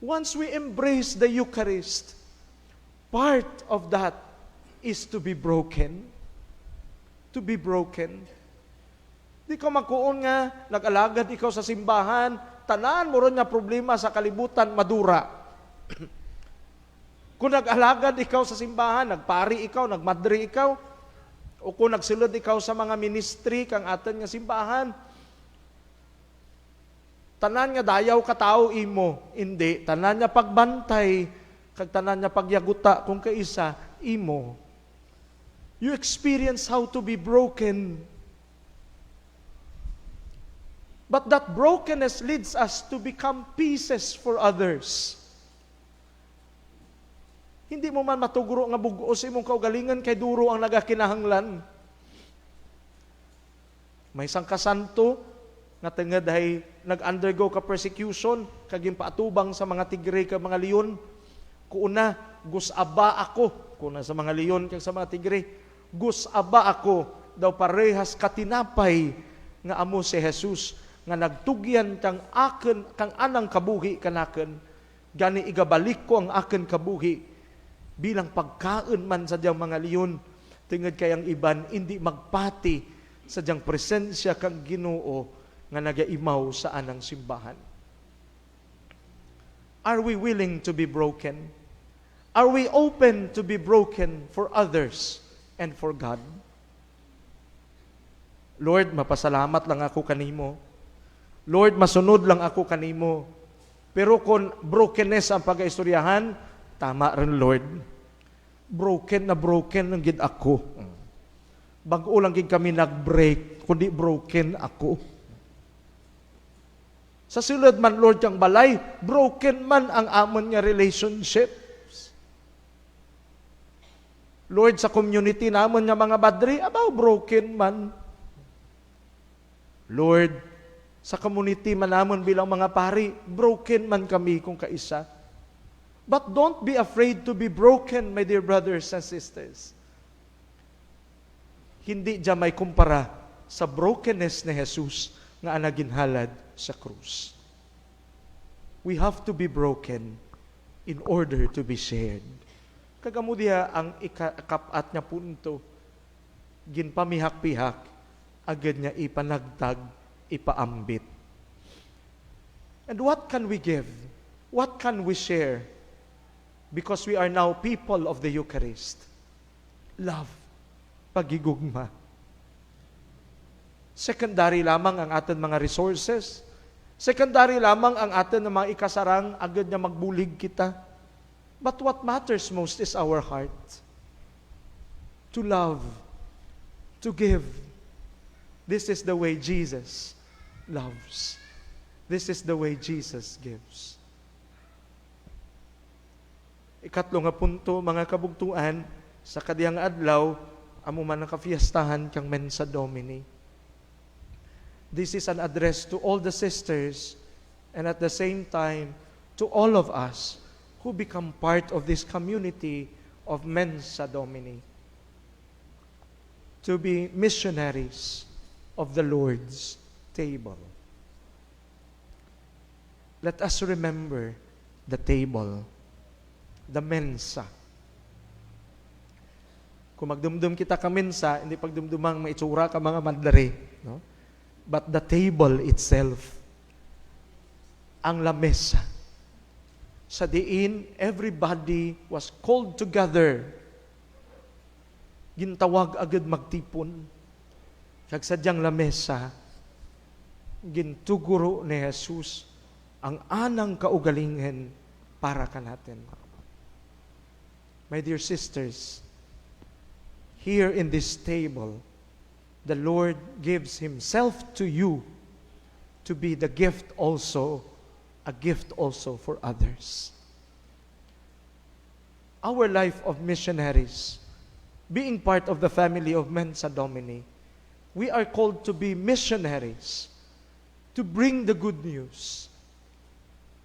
once we embrace the Eucharist, part of that is to be broken. To be broken. Di ka magkuon nga, nag-alagad ikaw sa simbahan, tanan mo ron nga problema sa kalibutan madura. Kung nag-alagad ikaw sa simbahan, nagpari ikaw, nagmadri ikaw, o kung nagsulod ikaw sa mga ministry kang aton nga simbahan, tanan nga dayaw ka tao imo, hindi. Tanan nga pagbantay, kag tanan nga pagyaguta kung kaisa, imo. You experience how to be broken. But that brokenness leads us to become pieces for others. Hindi mo man matuguro nga bugos imong kaugalingan kay duro ang nagakinahanglan. May isang kasanto nga tenged ay nag-undergo ka persecution kaging paatubang sa mga tigre kag mga leon. Kuuna, gusaba ako. Kuna sa mga leon kag sa mga tigre, gusaba ako daw parehas katinapay nga amo si Jesus nga nagtugyan kang aken kang anang kabuhi kanaken gani igabalik ko ang aken kabuhi bilang pagkaon man sa diyang mga leon tungod kay ang iban hindi magpati sa diyang presensya kang Ginoo nga nagaimaw sa anang simbahan. Are we willing to be broken? Are we open to be broken for others and for God? Lord, mapasalamat lang ako kanimo. Lord, masunod lang ako kanimo. Pero kung brokenness ang pag-istoryahan, tama rin, Lord. Broken ang gid ako. Bago lang gid kami nag-break, kundi broken ako. Sa sulod man, Lord, kang balay, broken man ang amon nga relationships. Lord, sa community namon nga mga badri, abaw broken man. Lord, sa community man namon bilang mga pari, broken man kami kung kaisa. But don't be afraid to be broken, my dear brothers and sisters. Hindi dyan may kumpara sa brokenness ni Jesus nga anaginhalad sa krus. We have to be broken in order to be shared. Kagamo diha ang ikapat nga punto, ginpamihak-pihak, agad niya ipanagtag, ipaambit. And what can we give? What can we share? Because we are now people of the Eucharist. Love, pagigugma. Secondary lamang ang aton mga resources. Secondary lamang ang aton ng mga ikasarang agad na magbulig kita. But what matters most is our heart. To love, to give. This is the way Jesus loves. This is the way Jesus gives. Ikatlo nga punto, mga kabugtuan, sa kadiyang adlaw, amo man nakafiestahan kang Mensa Domini. This is an address to all the sisters and at the same time to all of us who become part of this community of Mensa Domini. To be missionaries of the Lord's table. Let us remember the table, the mensa. Kung magdumdum kita ka mensa, hindi pagdumdumang maitsura ka mga mandari, no? But the table itself, ang lamesa, sa diin everybody was called together. Gintawag agad magtipon. Kag sadyang lamesa, gintuguro ni Jesus ang anang kaugalingan para ka natin. My dear sisters, here in this table, the Lord gives Himself to you to be the gift also, a gift also for others. Our life of missionaries, being part of the family of Mensa Domini, we are called to be missionaries, to bring the good news,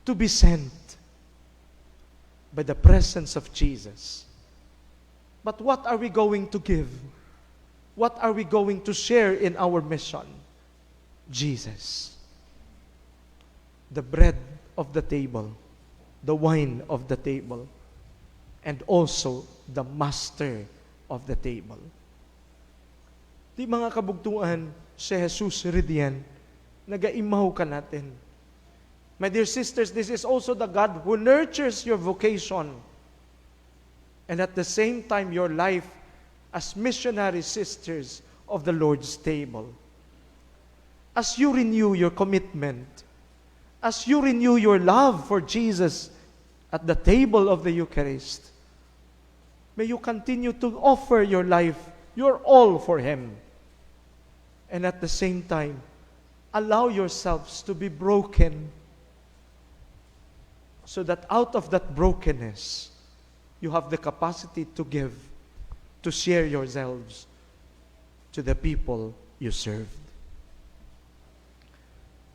to be sent by the presence of Jesus. But what are we going to give? What are we going to share in our mission? Jesus. The bread of the table, the wine of the table, and also the master of the table. Di mga kabugtuan, si Jesus ridiyan, nagaimaw ka natin. My dear sisters, this is also the God who nurtures your vocation and at the same time your life as missionary sisters of the Lord's table. As you renew your commitment, as you renew your love for Jesus at the table of the Eucharist, may you continue to offer your life, your all for Him. And at the same time, allow yourselves to be broken so that out of that brokenness, you have the capacity to give, to share yourselves to the people you served.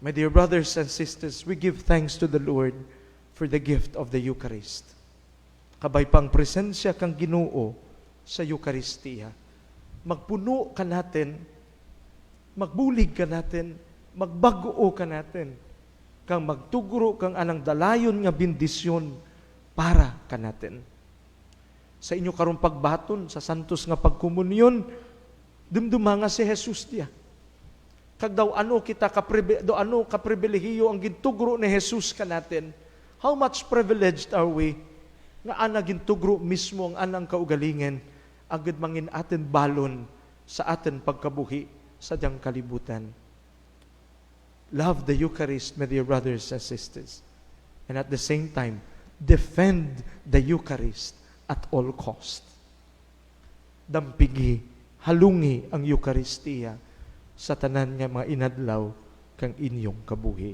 My dear brothers and sisters, we give thanks to the Lord for the gift of the Eucharist. Kabay pang presensya kang Ginoo sa Eucharistia. Magpuno ka natin, magbulig ka natin, magbaguo ka natin, kang magtugro kang anang dalayon nga bendisyon para ka natin. Sa inyo karong pagbaton, sa santos nga pagkomunyon, dumduma nga si Jesus diya. Kag daw ano kapribilehiyo ang gintugro ni Jesus ka natin. How much privileged are we nga ana gintugro mismo ang anang kaugalingan agad mangin atin balon sa atin pagkabuhi sa diyang kalibutan. Love the Eucharist, my dear brothers and sisters. And at the same time, defend the Eucharist at all cost. Dampigi, halungi ang Eucharistia sa tanan nga mga inadlaw kang inyong kabuhi.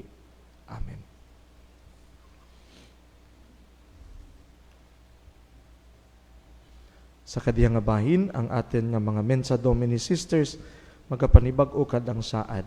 Amen. Sa kadiyang nga bahin, ang atin nga mga Mensa Domini sisters, magapanibag-o kad ang saad.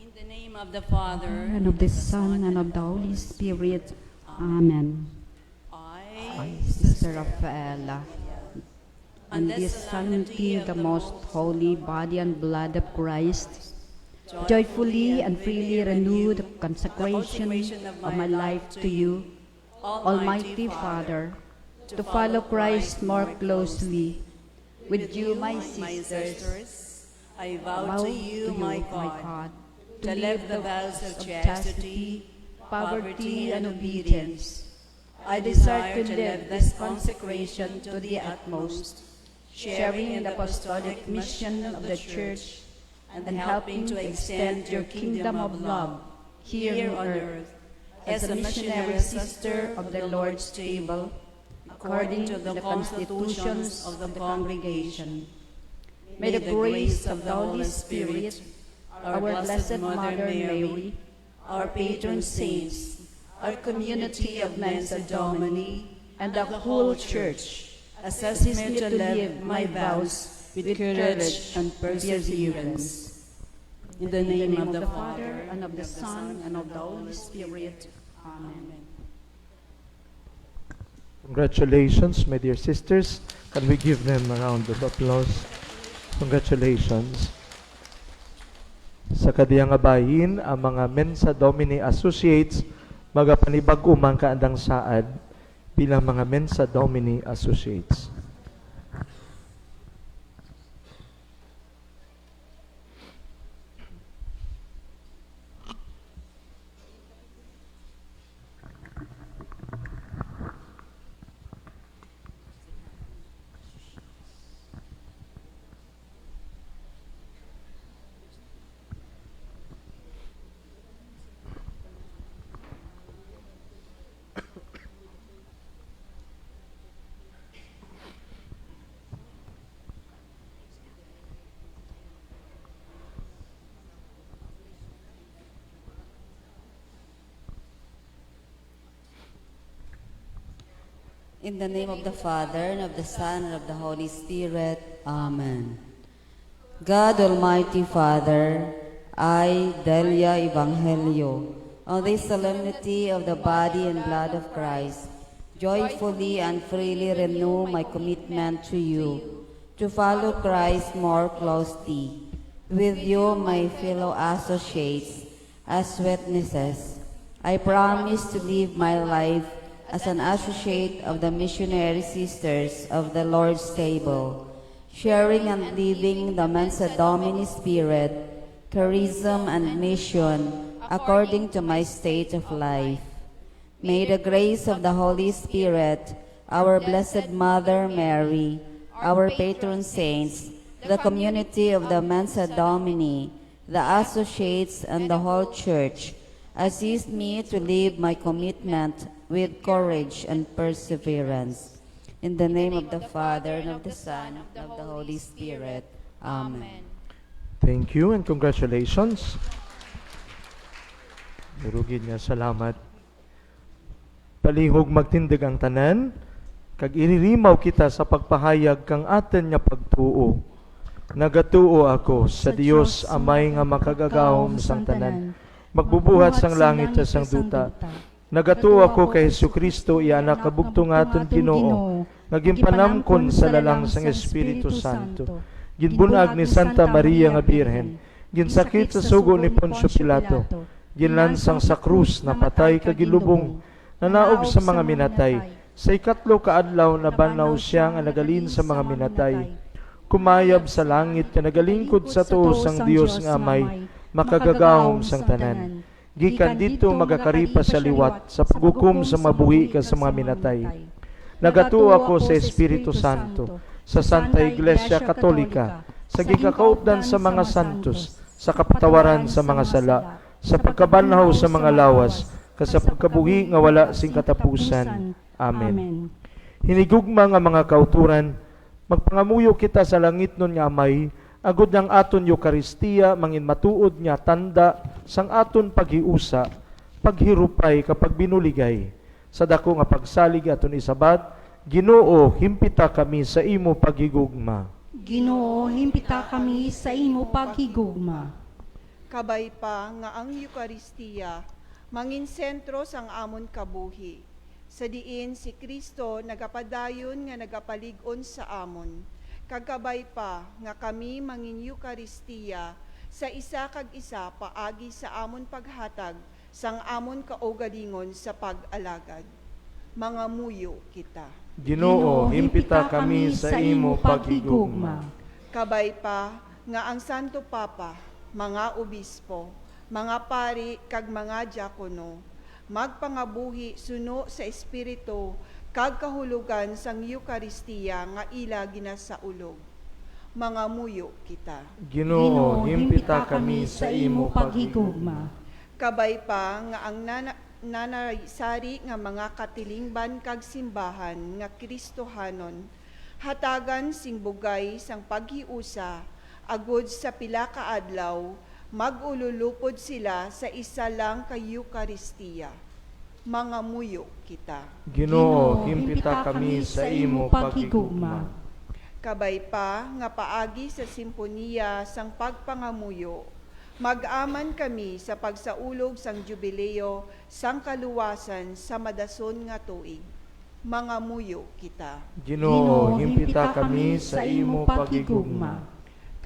In the name of the Father, And of the Son, and of the Holy Spirit. Amen. I, Sister Rafaela, on this solemnity of the most holy body and blood of Christ, joyfully and freely renew the consecration of my life to you, Almighty Father, to follow Christ more closely. With you, my sisters, I vow to you, my God, to live the vows of chastity, poverty, and obedience. I desire to live this consecration to the utmost, sharing in the apostolic mission of the Church and helping to extend your kingdom of love here on earth as a missionary sister of the Lord's table, according to the constitutions of the congregation. May the grace of the Holy Spirit, our Blessed Mother Mary, our patron saints, our community of Mensa Domini, and the whole Church, assist me to live my vows with courage and perseverance. In the name of the Father, and of the Son, and of the Holy Spirit. Amen. Congratulations, my dear sisters. Can we give them a round of applause? Congratulations. Sa kadiyang nga bahin, ang mga Mensa Domini Associates magapanibag umang kaandang saad bilang mga Mensa Domini Associates. In the name of the Father, and of the Son, and of the Holy Spirit. Amen. God Almighty Father, I, Delia Evangelio, on the solemnity of the body and blood of Christ, joyfully and freely renew my commitment to you, to follow Christ more closely. With you, my fellow associates, as witnesses, I promise to live my life as an associate of the missionary sisters of the Lord's table, sharing and living the Mensa Domini spirit, charism, and mission according to my state of life. May the grace of the Holy Spirit, our Blessed Mother Mary, our patron saints, the community of the Mensa Domini, the associates, and the whole Church assist me to live my commitment with courage and perseverance. In the name of the Father, and of the Son, and of the Holy Spirit. Amen. Thank you and congratulations. Durugin niya, salamat. Palihog magtindig ang tanan, kag iririmaw kita sa pagpahayag kang aten nga pagtuo. Nagatuo ako sa Dios amay nga makagagahom sang tanan, magbubuhat sang langit at sang duta. Nagatuo ako kay Jesucristo, iya anak kabugtong aton Ginoo, naging panamkon sa lalang sang Espiritu Santo. Ginbunag ni Santa Maria nga Birhen, ginsakit sa sugo ni Poncio Pilato, ginlansang sa krus, napatay kagilubong, nanaog sa mga minatay. Sa ikatlo kaadlaw na banaw siya nga nagalin sa mga minatay. Kumayab sa langit ka nagalingkod sa tuos sang Dios nga amay, makagagahom sang tanan. Gikan dito magakaripa sa liwat, sa paghukom sa mabuhi ka sa mga minatay. Nagatuo ako sa Espiritu Santo, sa Santa Iglesia Katolika, sa gikakaupdan sa mga santos, sa kapatawaran sa mga sala, sa pagkabanhaw sa mga lawas, sa pagkabuhi nga wala sing katapusan. Amen. Hinigugma nga mga kauturan, magpangamuyo kita sa langit nun nga amay, agud ng aton Eucharistia, mangin matuod nga tanda, sang aton paghiusa, paghirupay kapag binuligay. Sa dako nga pagsalig aton isabat, Ginoo, himpita kami sa imo paghigugma. Ginoo, himpita kami sa imo paghigugma. Kabay pa nga ang Eucharistia, mangin sentro sang amon kabuhi. Sa diin si Kristo nagapadayon nga nagapalig-on sa amon. Kagabay pa nga kami mangin Eucharistia sa isa kag isa paagi sa amon paghatag sang amon kaugalingon sa pag-alagad. Mga muyo kita. Ginoo, himpita kami sa imo paghigugma. Kabay pa nga ang Santo Papa, mga obispo, mga pari kag mga diakono, magpangabuhi suno sa Espiritu kag kahulugan sang Eucharistia nga ila ginasaulog. Mga muyo kita. Ginoo, himpita kami sa imo paghigugma. Kabay pa nga ang nanaysari nga mga katilingban kag simbahan nga Kristohanon, hatagan sing bugay sang paghiusa, agud sa pila ka adlaw, magululupod sila sa isa lang ka Eucharistia. Mga muyo kita. Ginoo, himpita kami sa imo paghigugma. Kabay pa nga paagi sa simponiya sang pagpangamuyo, mag-aman kami sa pagsaulog sang jubileo sang kaluwasan sa madason nga tuig. Mga muyo kita. Ginoo, himpita kami sa imo paghigugma.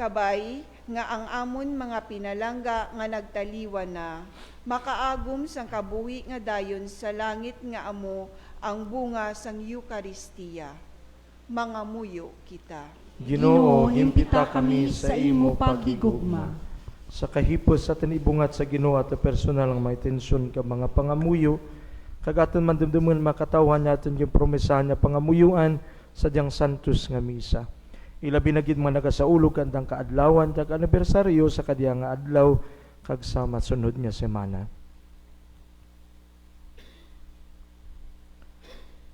Kabay nga ang amon mga pinalangga nga nagtaliwan na, makaagom sang kabuhi nga dayon sa langit nga amo ang bunga sang Eucharistia. Mga muyo kita. Ginoo, himpita kami sa imo paghigugma. Sa kahipos sa tinibungat sa Ginoo at personal nga may tensyon ka mga pangamuyo, kagaton man dumduman makatawhan natin yung promesahan niya pangamuyuan sa diyang santos nga misa. Ilabi na gid mga nagasaulog kandang kaadlawan kag anibersaryo sa kadiyang nga adlaw kag sa masunod nga semana.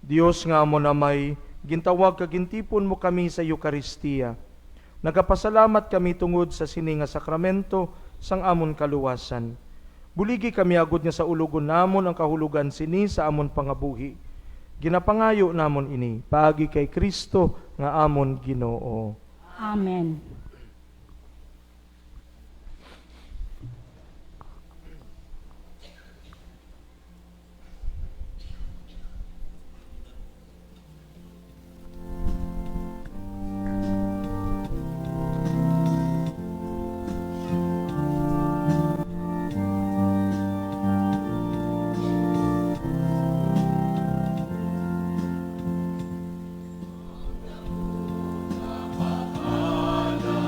Dios nga amo na may gintawag kag gintipon mo kami sa Eucharistia. Nagapasalamat kami tungod sa sini nga sakramento sang amon kaluwasan. Buligi kami agud nga sa ulugon namon ang kahulugan sini sa amon pangabuhi. Ginapangayo namon ini paagi kay Kristo nga amon Ginoo. Amen. Napakalaga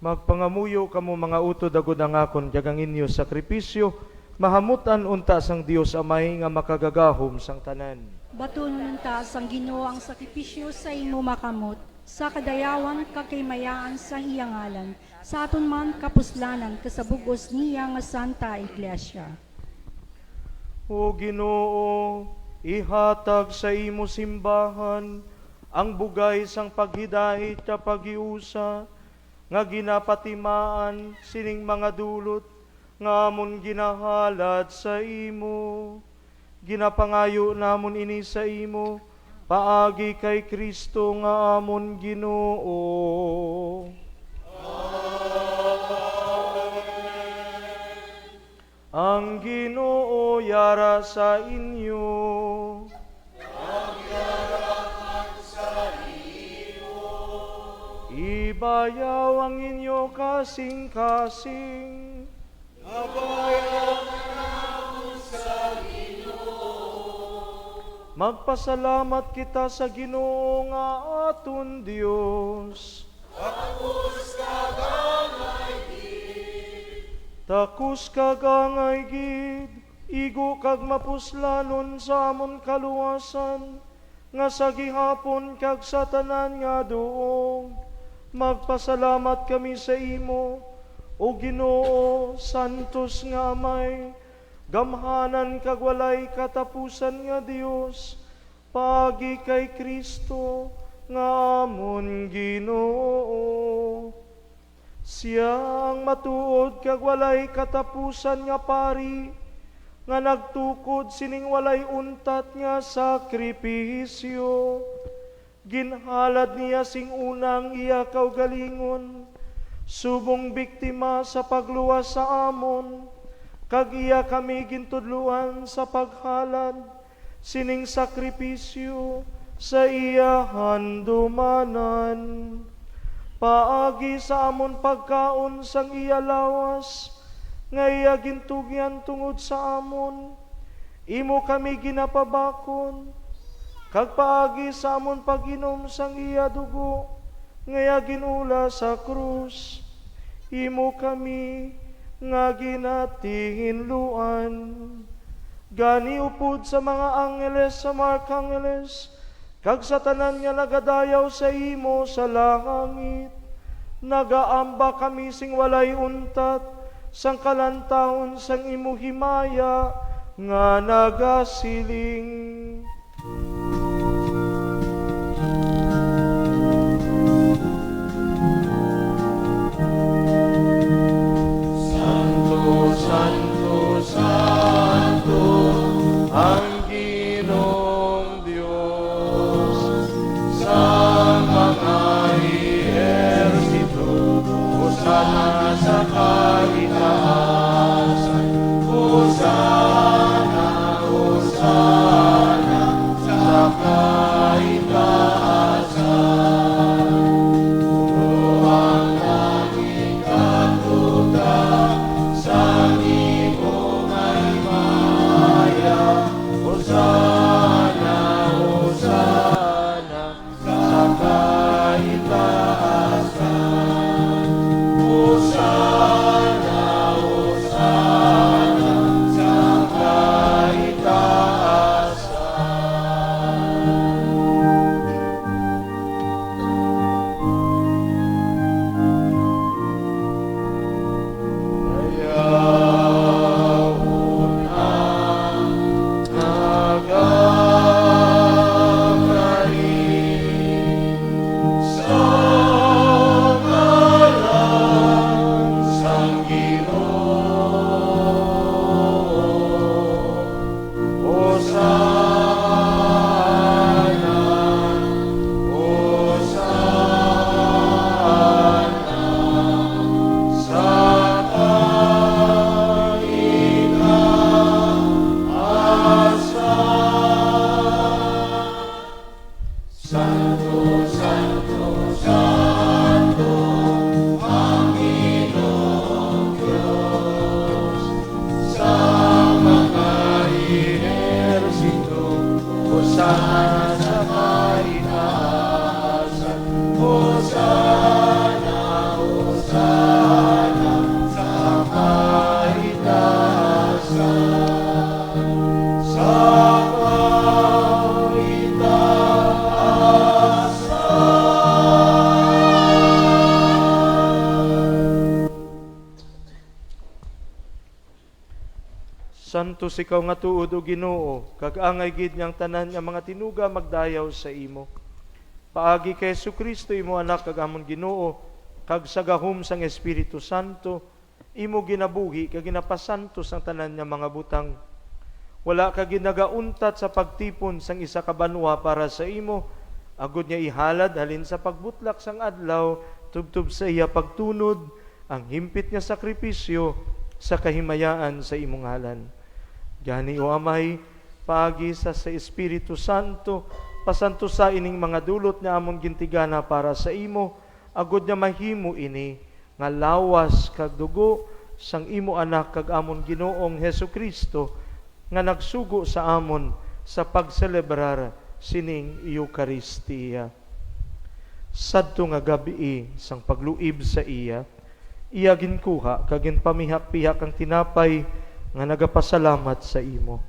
Magpangamuyo kamo mga utod agud ang akon jagang inyo sakripisyo, mahamutan unta sang Dios Amay nga makagagahom sang tanan. Batunon ta sang Ginoo ang sakripisyo sa imo makamot, sa kadayawan kakaymayaan sa iyang ngalan, sa aton man kapuslanan kasabugos niya nga Santa Iglesia. O Ginoo, ihatag sa imo simbahan ang bugay sang paghidait ta pagiusa nga ginapatimaan sining mga dulot nga amon ginahalad sa imo. Ginapangayo namon ini sa imo paagi kay Kristo nga amon Ginoo. Ang Ginoo yara sa inyo. Ibayaw ang inyo kasing-kasing. Magpasalamat kita sa Ginoo nga aton Dios. Takus kagangay gid, igo kag mapuslanon sa amon kaluwasan, nga sa gihapon kag sa tanan nga duong. Magpasalamat kami sa imo, o Ginoo, santos nga Amay, gamhanan kag walay katapusan nga Dios, pagi kay Kristo nga amon Ginoo. Siya ang matuod kag walay katapusan nga pari, nga nagtukod sining walay untat nga sakripisyo. Ginhalad niya sing unang iya kaugalingon, subong biktima sa pagluwas sa amon, kag iya kami gintudluan sa paghalad, sining sakripisyo sa iya handumanan. Paagi sa amon pagkaon sang iya lawas, nga iya gintugyan tungod sa amon, imo kami ginapabakon, kag paagi sa amon pag-inom sang iya dugo, ngaya ginula sa krus, imo kami nga ginatinluan. Gani upod sa mga angeles sa markangeles, kag sa tanan nga nagadayaw sa imo sa langit, nagaamba kami sing walay untat, sang kalantahon sang imo himaya nga nagasiling. Santo, Santo, ang Ginoong Diyos, sa mga ehersito, hosana sa kaitaasan, hosana, hosana. Santos ikaw nga tuod o Ginoo, kag angay gid niyang tanan nga mga tinuga magdayaw sa imo. Paagi kay Jesucristo imo anak kag amon Ginoo, kag sa gahom sang Espiritu Santo, imo ginabuhi kag ginapasantos ang tanan nga mga butang. Wala ka ginagauntat sa pagtipon sang isa ka banwa para sa imo, agud niya ihalad halin sa pagbutlak sang adlaw, tubtob sa iya pagtunod, ang himpit nga sakripisyo sa kahimayaan sa imong ngalan. Gani o Amay, paagi sa Espiritu Santo, pasanto sa ining mga dulot nga amon gintigana para sa imo, agud nga mahimo ini nga lawas kag dugo sang imo anak kag amon Ginoong Hesukristo nga nagsugo sa amon sa pagselebrar sining Eucharistia. Sadto nga gabi sang pagluib sa iya ginkuha kag ginpamihak-pihak ang tinapay nga nagapasalamat sa imo.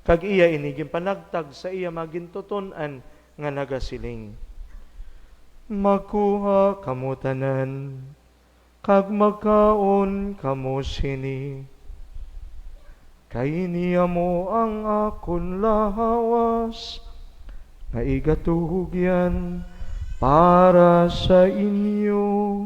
Kag iya ini ginpanagtag sa iya magintuton-an nga nagasiling. Magkuha kamo tanan kag magkaon kamo sini. Kay niya mo ang akon lahawas nga igatuhugyan para sa inyo.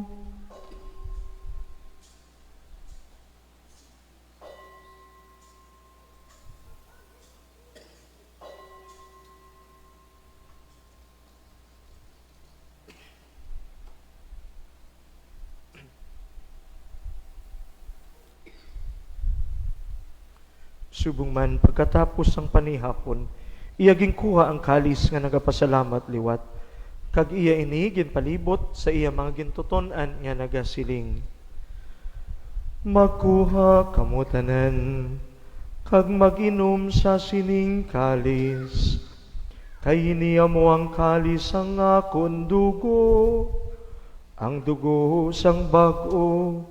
Subong man pagkatapos ang panihapon, iya ginkuha ang kalis nga nagapasalamat liwat, kag iya ini ginpalibot sa iya mga gintuton-an nga nagasiling. Magkuha kamo tanan, kag mag-inom sa sining kalis, kay niya mo ang kalis ang akon dugo, ang dugo sang bag-o,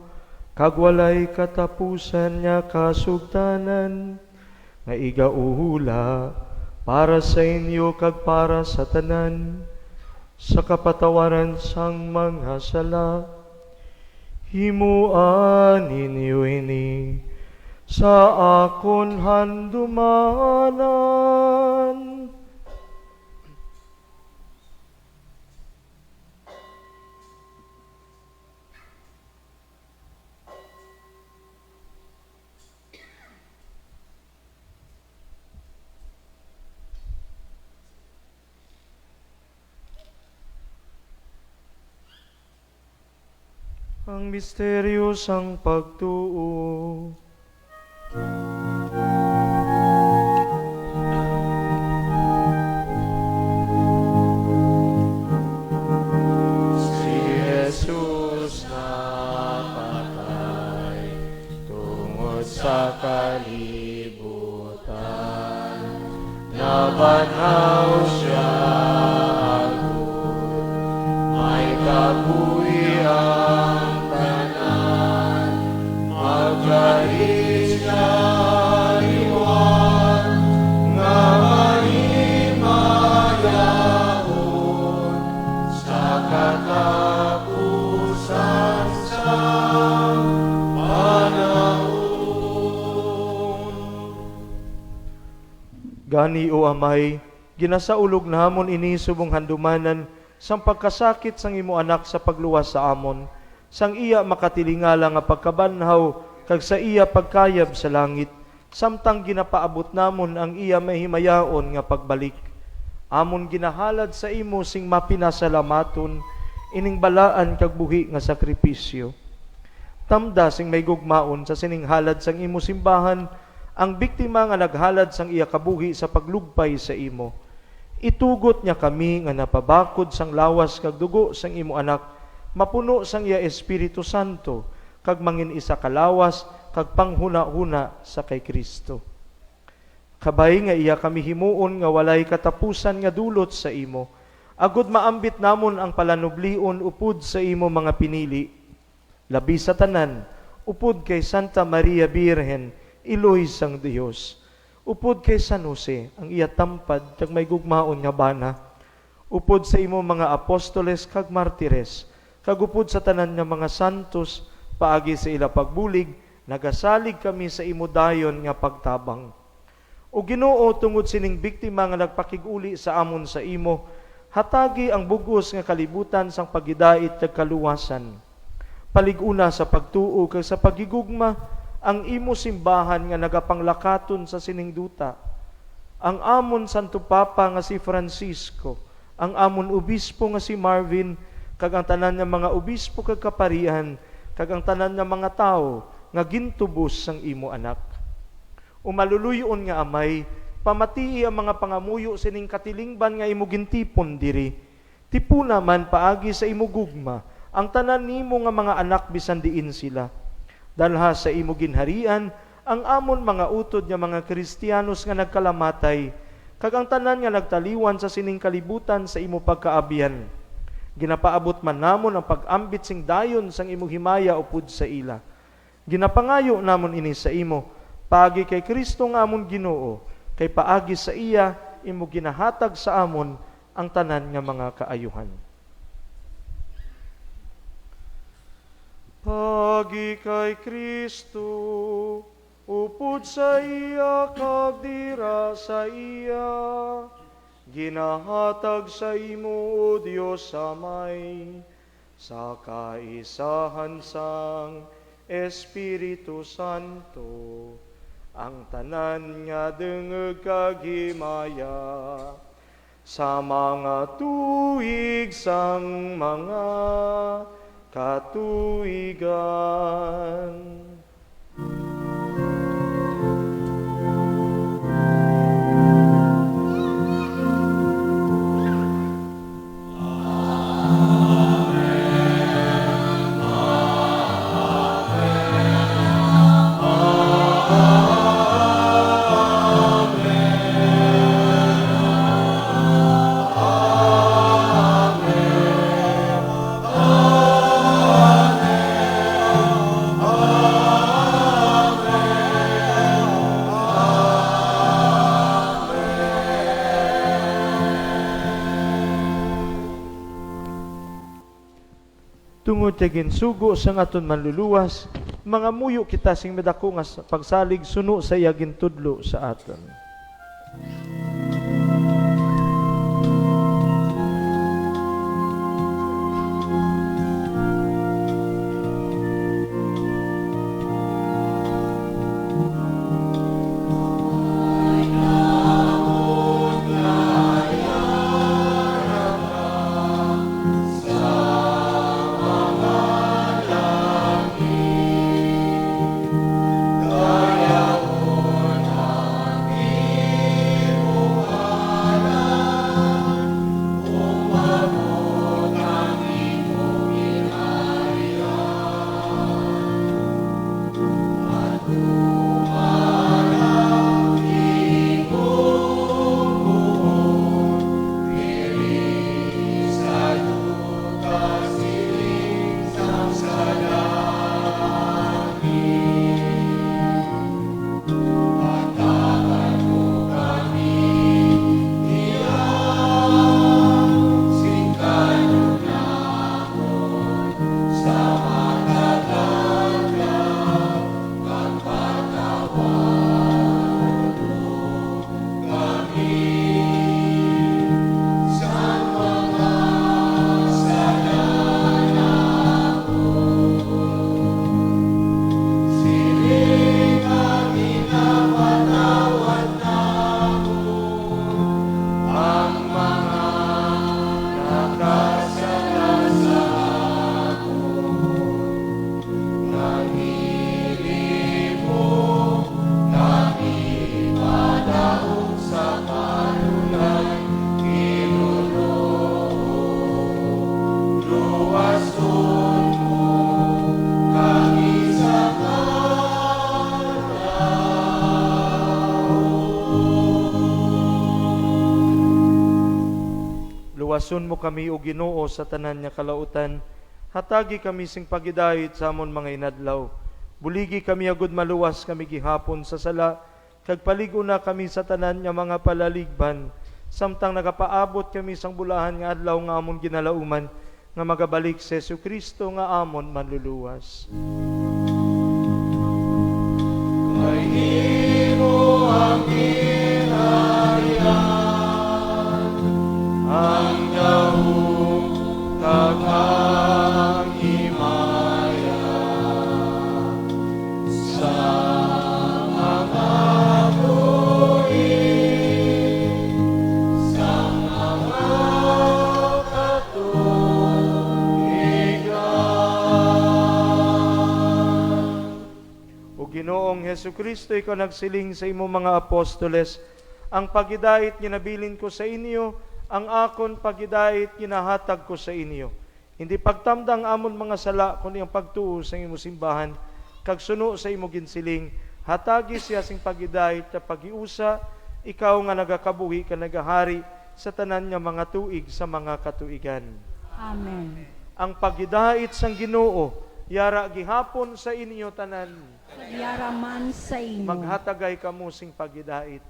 kag walay katapusan niya kasugtanan, nga igaula para sa inyo kag para sa tanan, sa kapatawaran sang mga sala. Himuan ninyo ini sa akon handumanan. Ang misteryo sang pagtuo. Si Jesus napatay tungod sa kalibutan, nabanaw siya agud, may kabuhian magdahil siya iwan, nga mahimayahon sa katapusan sa panahon. Gani o Amay, ginasaulog namon ini subong handumanan sang pagkasakit sang imo anak sa pagluwas sa amon, sang iya makatilingala nga pagkabanhaw kag sa iya pagkayab sa langit, samtang ginapaabot namon ang iya mahimayaon nga pagbalik. Amon ginahalad sa imo sing mapinasalamaton, ining balaan kag buhi nga sakripisyo. Tamda sing may gugmaon sa sining halad sang imo simbahan, ang biktima nga naghalad sang iya kabuhi sa paglugpay sa imo. Itugot niya kami nga napabakod sang lawas kag dugo sang imo anak, mapuno sang iya Espiritu Santo, kag mangin isa kalawas, kag panghuna-huna sa kay Kristo. Kabay nga iya kami himuon nga walay katapusan nga dulot sa imo, agud maambit namon ang palanublion upod sa imo mga pinili. Labi sa tanan, upod kay Santa Maria Birhen, Iloy sang Dios. Upod kay San Jose, ang iya tampad, kag may gugmaon nga bana. Upod sa imo mga apostoles kag martires, kag upod sa tanan nga mga santos, paagi sa ila pagbulig, nagasalig kami sa imo dayon nga pagtabang. O Ginoo, tungod sining biktima nga nagpakiguli sa amon sa imo, hatagi ang bugos nga kalibutan sang pagidait kag kaluwasan. Paliguna sa pagtuo kag sa pagigugma ang imo simbahan nga nagapanglakaton sa sining duta. Ang amon Santo Papa nga si Francisco, ang amon obispo nga si Marvin, kag ang tanan nga mga obispo kag kaparihan, kag ang tanan nga mga tao nga gintubos sang imo anak. Umaluluyon nga Amay, pamatii ang mga pangamuyo sining katilingban nga imo gintipon diri. Tipuna man paagi sa imo gugma ang tanan nimo nga mga anak bisan diin sila. Dalha sa imo ginharian ang amon mga utod nga mga Kristiyanos nga nagkalamatay, kag ang tanan nga nagtaliwan sa sining kalibutan sa imo pagkaabian. Ginapaabot man namon ang pag-ambit sing dayon sang imo himaya upod sa ila. Ginapangayo namon ini sa imo, paagi kay Kristo nga amon Ginoo, kay paagi sa iya imo ginahatag sa amon ang tanan nga mga kaayuhan. Paagi kay Kristo, upod sa iya kag dira sa iya, ginahatag sa imo, O Dios Amay, sa kaisahan sang Espiritu Santo, ang tanan nga dengeg kag himaya, sa mga tuig sang mga katuigan. Tungod kay ginsugo sang aton manluluwas, mga muyo kita sing medako nga pagsalig suno sa iya gintudlo sa aton. Luwason mo kami, O Ginoo, sa tanan nga kalautan. Hatagi kami sing pagidayet sa amon mga inadlaw. Buligi kami agud maluwas kami gihapon sa sala, kag paligo na kami sa tanan nga mga palaligban. Samtang nagapaabot kami sang bulahan nga adlaw nga amon ginalauman, nga magabalik sa Jesucristo nga amon manluluwas. Ginoong Hesu Kristo, ikaw nagsiling sa imo mga apostoles, ang pagidait ginabilin ko sa inyo, ang akon pagidait ginahatag ko sa inyo. Hindi pagtamdang amon mga sala, kundi ang pagtuo sa imo simbahan, kag suno sa imo ginsiling, hatagi siya sing pagidait na pagiusa, ikaw nga nagakabuhi ka nagahari sa tanan nga mga tuig sa mga katuigan. Amen. Ang pagidait sang Ginoo, yara gihapon sa inyo tanan. Yaraman sa inyo. Maghatagay kamo sing pagidait.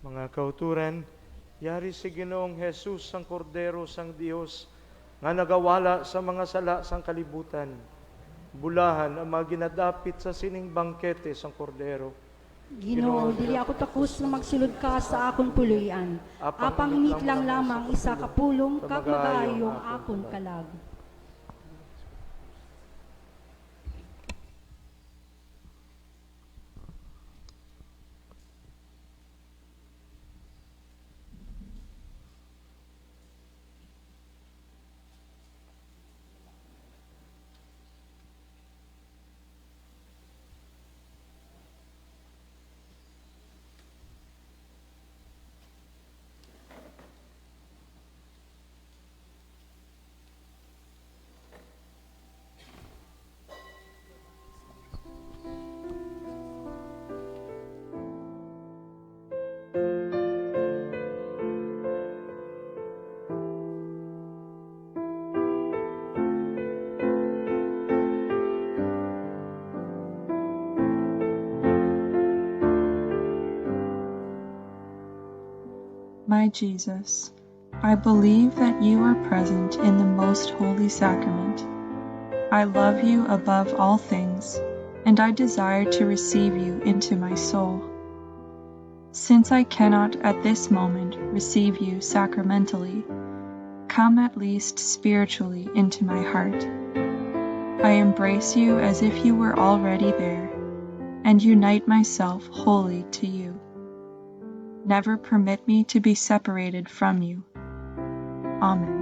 Mga kauturan, yari si Ginoong Jesus ang Kordero sang Dios nga nagawala sa mga sala sang kalibutan. Bulahan ang mga ginadapit sa sining bangkete sang Kordero. Ginoo, dili ako takus na magsulod ka sa akon puloy-an. Apang hinit lang lamang isa ka pulong kag magaayong akon kalag. My Jesus, I believe that you are present in the most holy sacrament. I love you above all things, and I desire to receive you into my soul. Since I cannot at this moment receive you sacramentally, come at least spiritually into my heart. I embrace you as if you were already there, and unite myself wholly to you. Never permit me to be separated from you. Amen.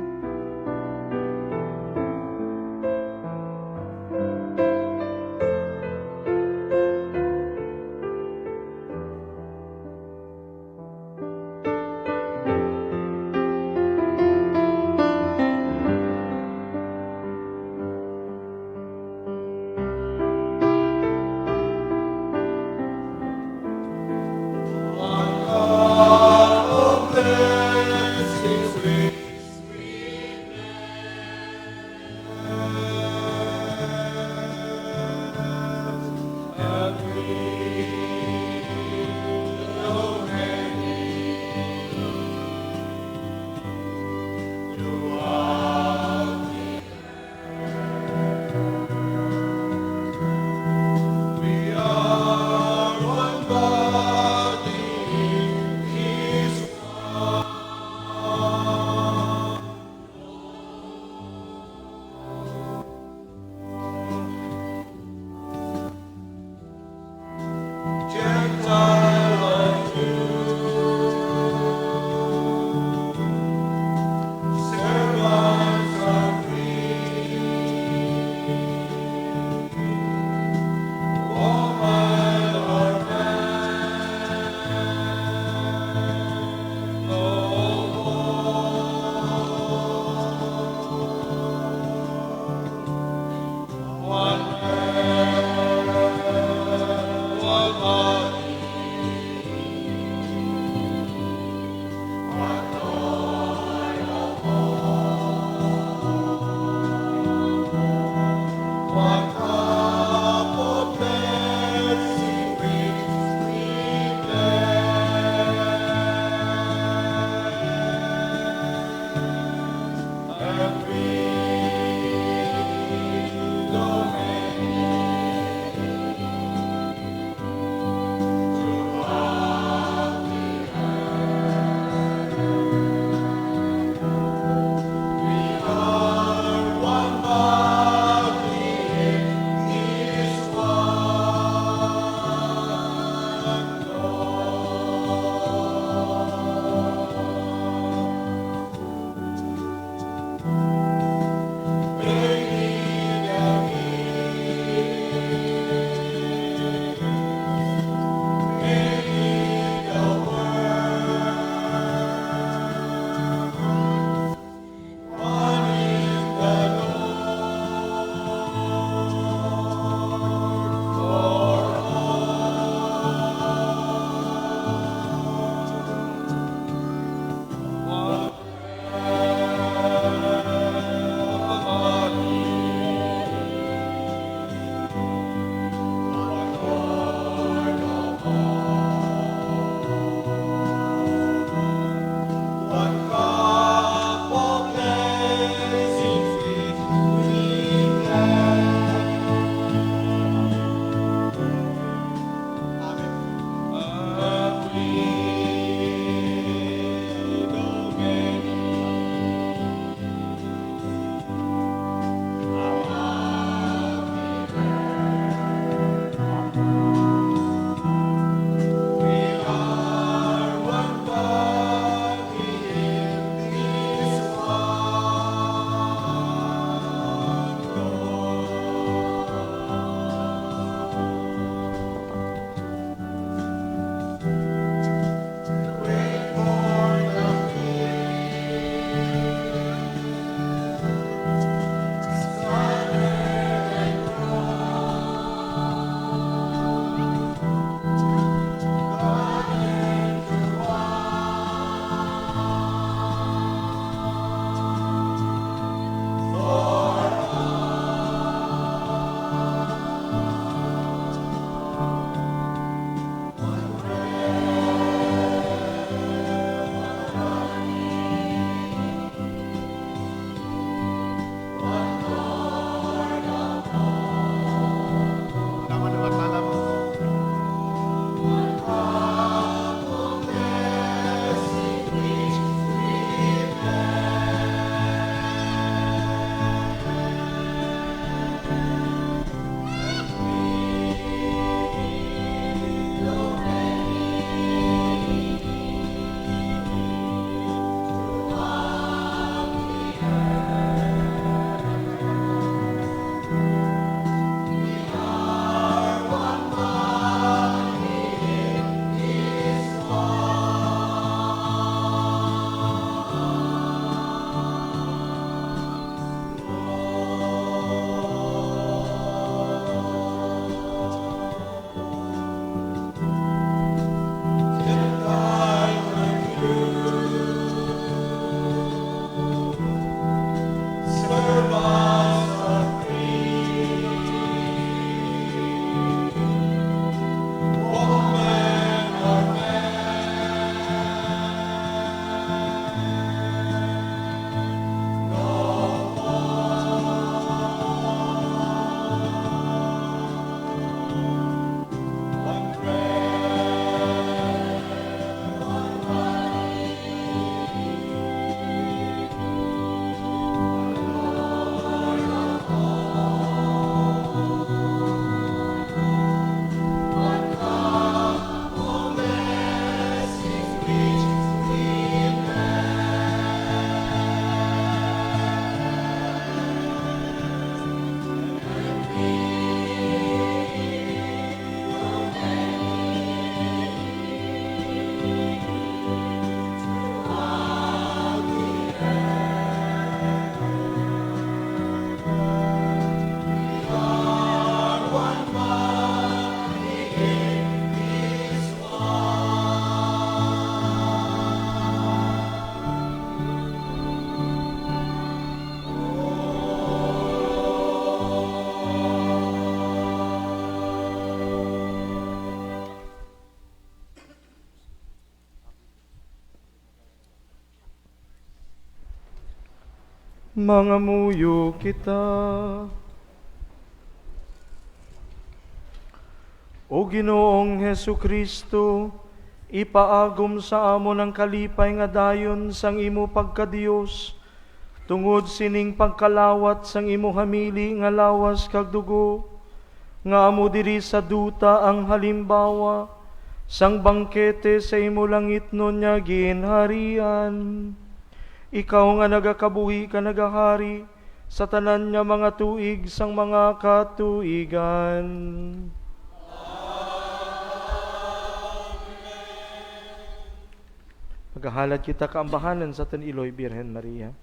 Mangamuyo kita. O Ginoong Hesu Kristo, ipaagom sa amon ang kalipay nga dayon sang imo pagkadiyos, tungod sining pagkalawat sang imo hamili nga lawas kag dugo, nga amo diri sa duta ang halimbawa, sang bangkete sa imo langit nun niya ginharian. Ikaw nga nagakabuhi ka nagahari, sa tanan niya mga tuig sang mga katuigan. Magahalad kita kaambahanan sa Taniloy, Birhen Maria.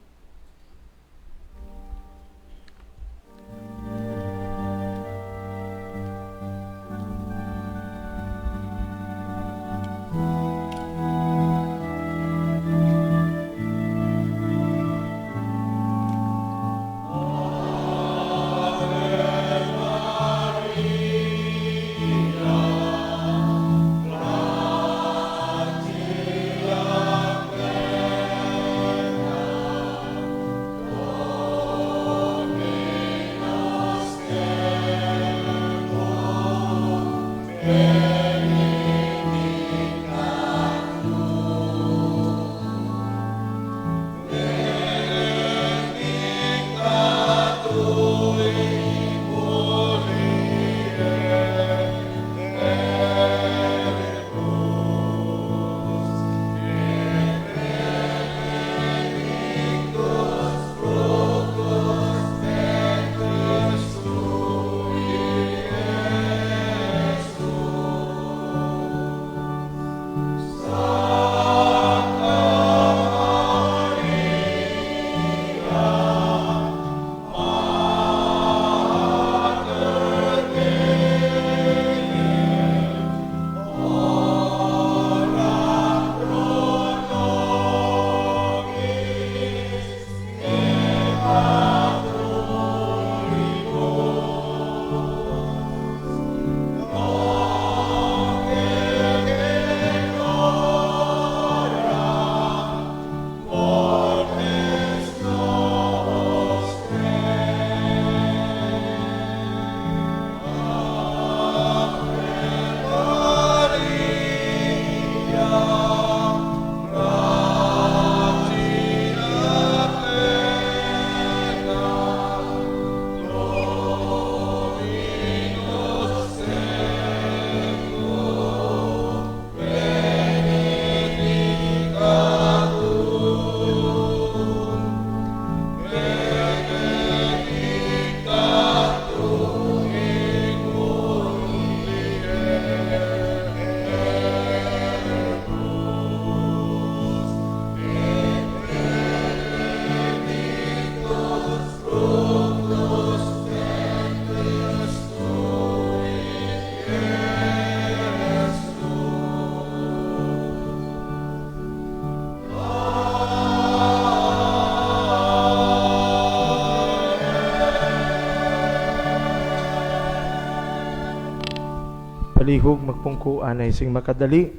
Palihog magpungkuan ay sing makadali.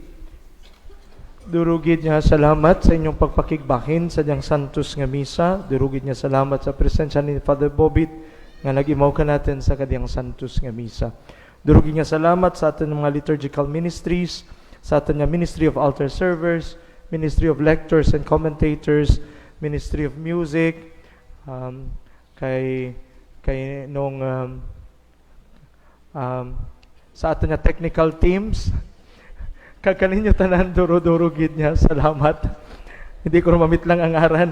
Durugid niya salamat sa inyong pagpakigbahin sa diyang santos nga misa. Durugid niya salamat sa presensya ni Father Bobit nga nag-imaw ka natin sa kadiyang santos nga misa. Durugid niya salamat sa ating mga liturgical ministries, sa ating nga Ministry of Altar Servers, Ministry of Lectors and Commentators, Ministry of Music, kay nung sa ato nga technical teams, kakaninyo tanan duro-durugid niya, salamat. Hindi ko mamit lang ang aran.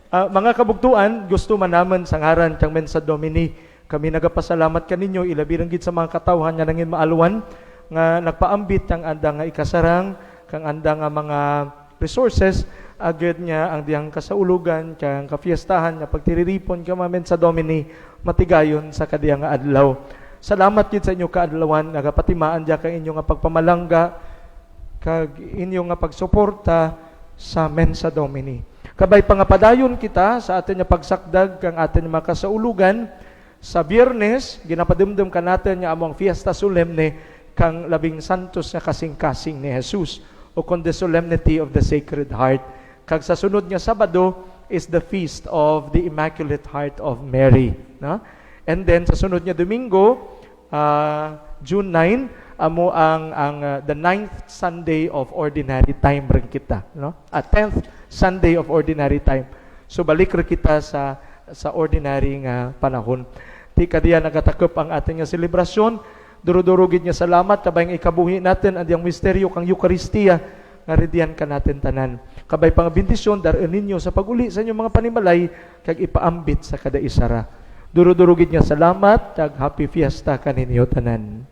Mga kabugtuan, gusto man naman sa ngaran kang Mensa Domini, kami nagapasalamat kaninyo, ilabirang gid sa mga katawhan nga nangin maaluan, nga nagpaambit ang anda nga ikasarang, kang anda nga mga resources, agad nga ang diyang kasaulugan, kang kafiestahan, nga pagtiriripon ka mga Mensa Domini, matigayon sa kadiyang nga adlaw. Salamat gid sa inyo kaadlawan, nagapatimaan diya kang inyo nga pagpamalangga, kag inyo nga pagsuporta sa Mensa Domini. Kabay pangapadayon kita sa atin nga pagsakdag kang atin nga kasaulugan sa Biyernes, ginapadumdum ka natin nga among Fiesta Solemne kang labing santos nga kasing-kasing ni Jesus o kon the Solemnity of the Sacred Heart. Kag sa sunod nga Sabado, is the feast of the Immaculate Heart of Mary. No? And then sa sunod niya Domingo, June 9, amo ang the 9th Sunday of Ordinary Time rin kita, no? 10th Sunday of Ordinary Time. So balik rin kita sa ordinary nga panahon. Ti kadiya nagatakop ang ating nga selebrasyon. Durudurugid niya salamat kabay nga ikabuhi natin ang diyang misteryo kang Eucharistia nga ridian ka natin tanan. Kabay pang bendisyon daron ninyo sa paguli sa inyong mga panimalay kag ipaambit sa kada isara. Durudurugid niya salamat kag happy fiesta kaninyo tanan.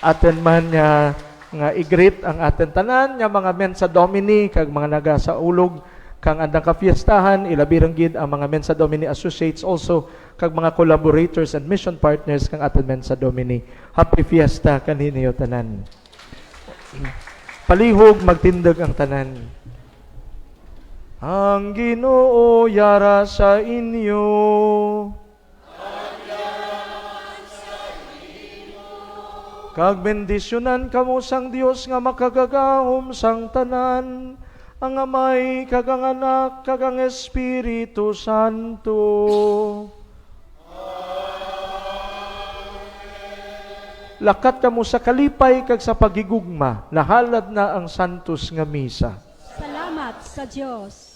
Aten man nga i-greet ang aten tanan nga mga Mensa Domini kag mga naga sa ulog kang andang kafiestahan, ilabirang gid ang mga Mensa Domini Associates also kag mga collaborators and mission partners kang aten Mensa Domini. Happy fiesta kaninyo tanan. Palihog magtindag ang tanan. Ang Ginoo yara sa inyo. Kag bendisyonan kamo sang Dios nga makagagahom sang tanan, ang Amay, kag ang Anak, kag ang Espiritu Santo. Lakat kamo sa kalipay kag sa pagigugma, nahalad na ang santos nga misa. Salamat sa Diyos.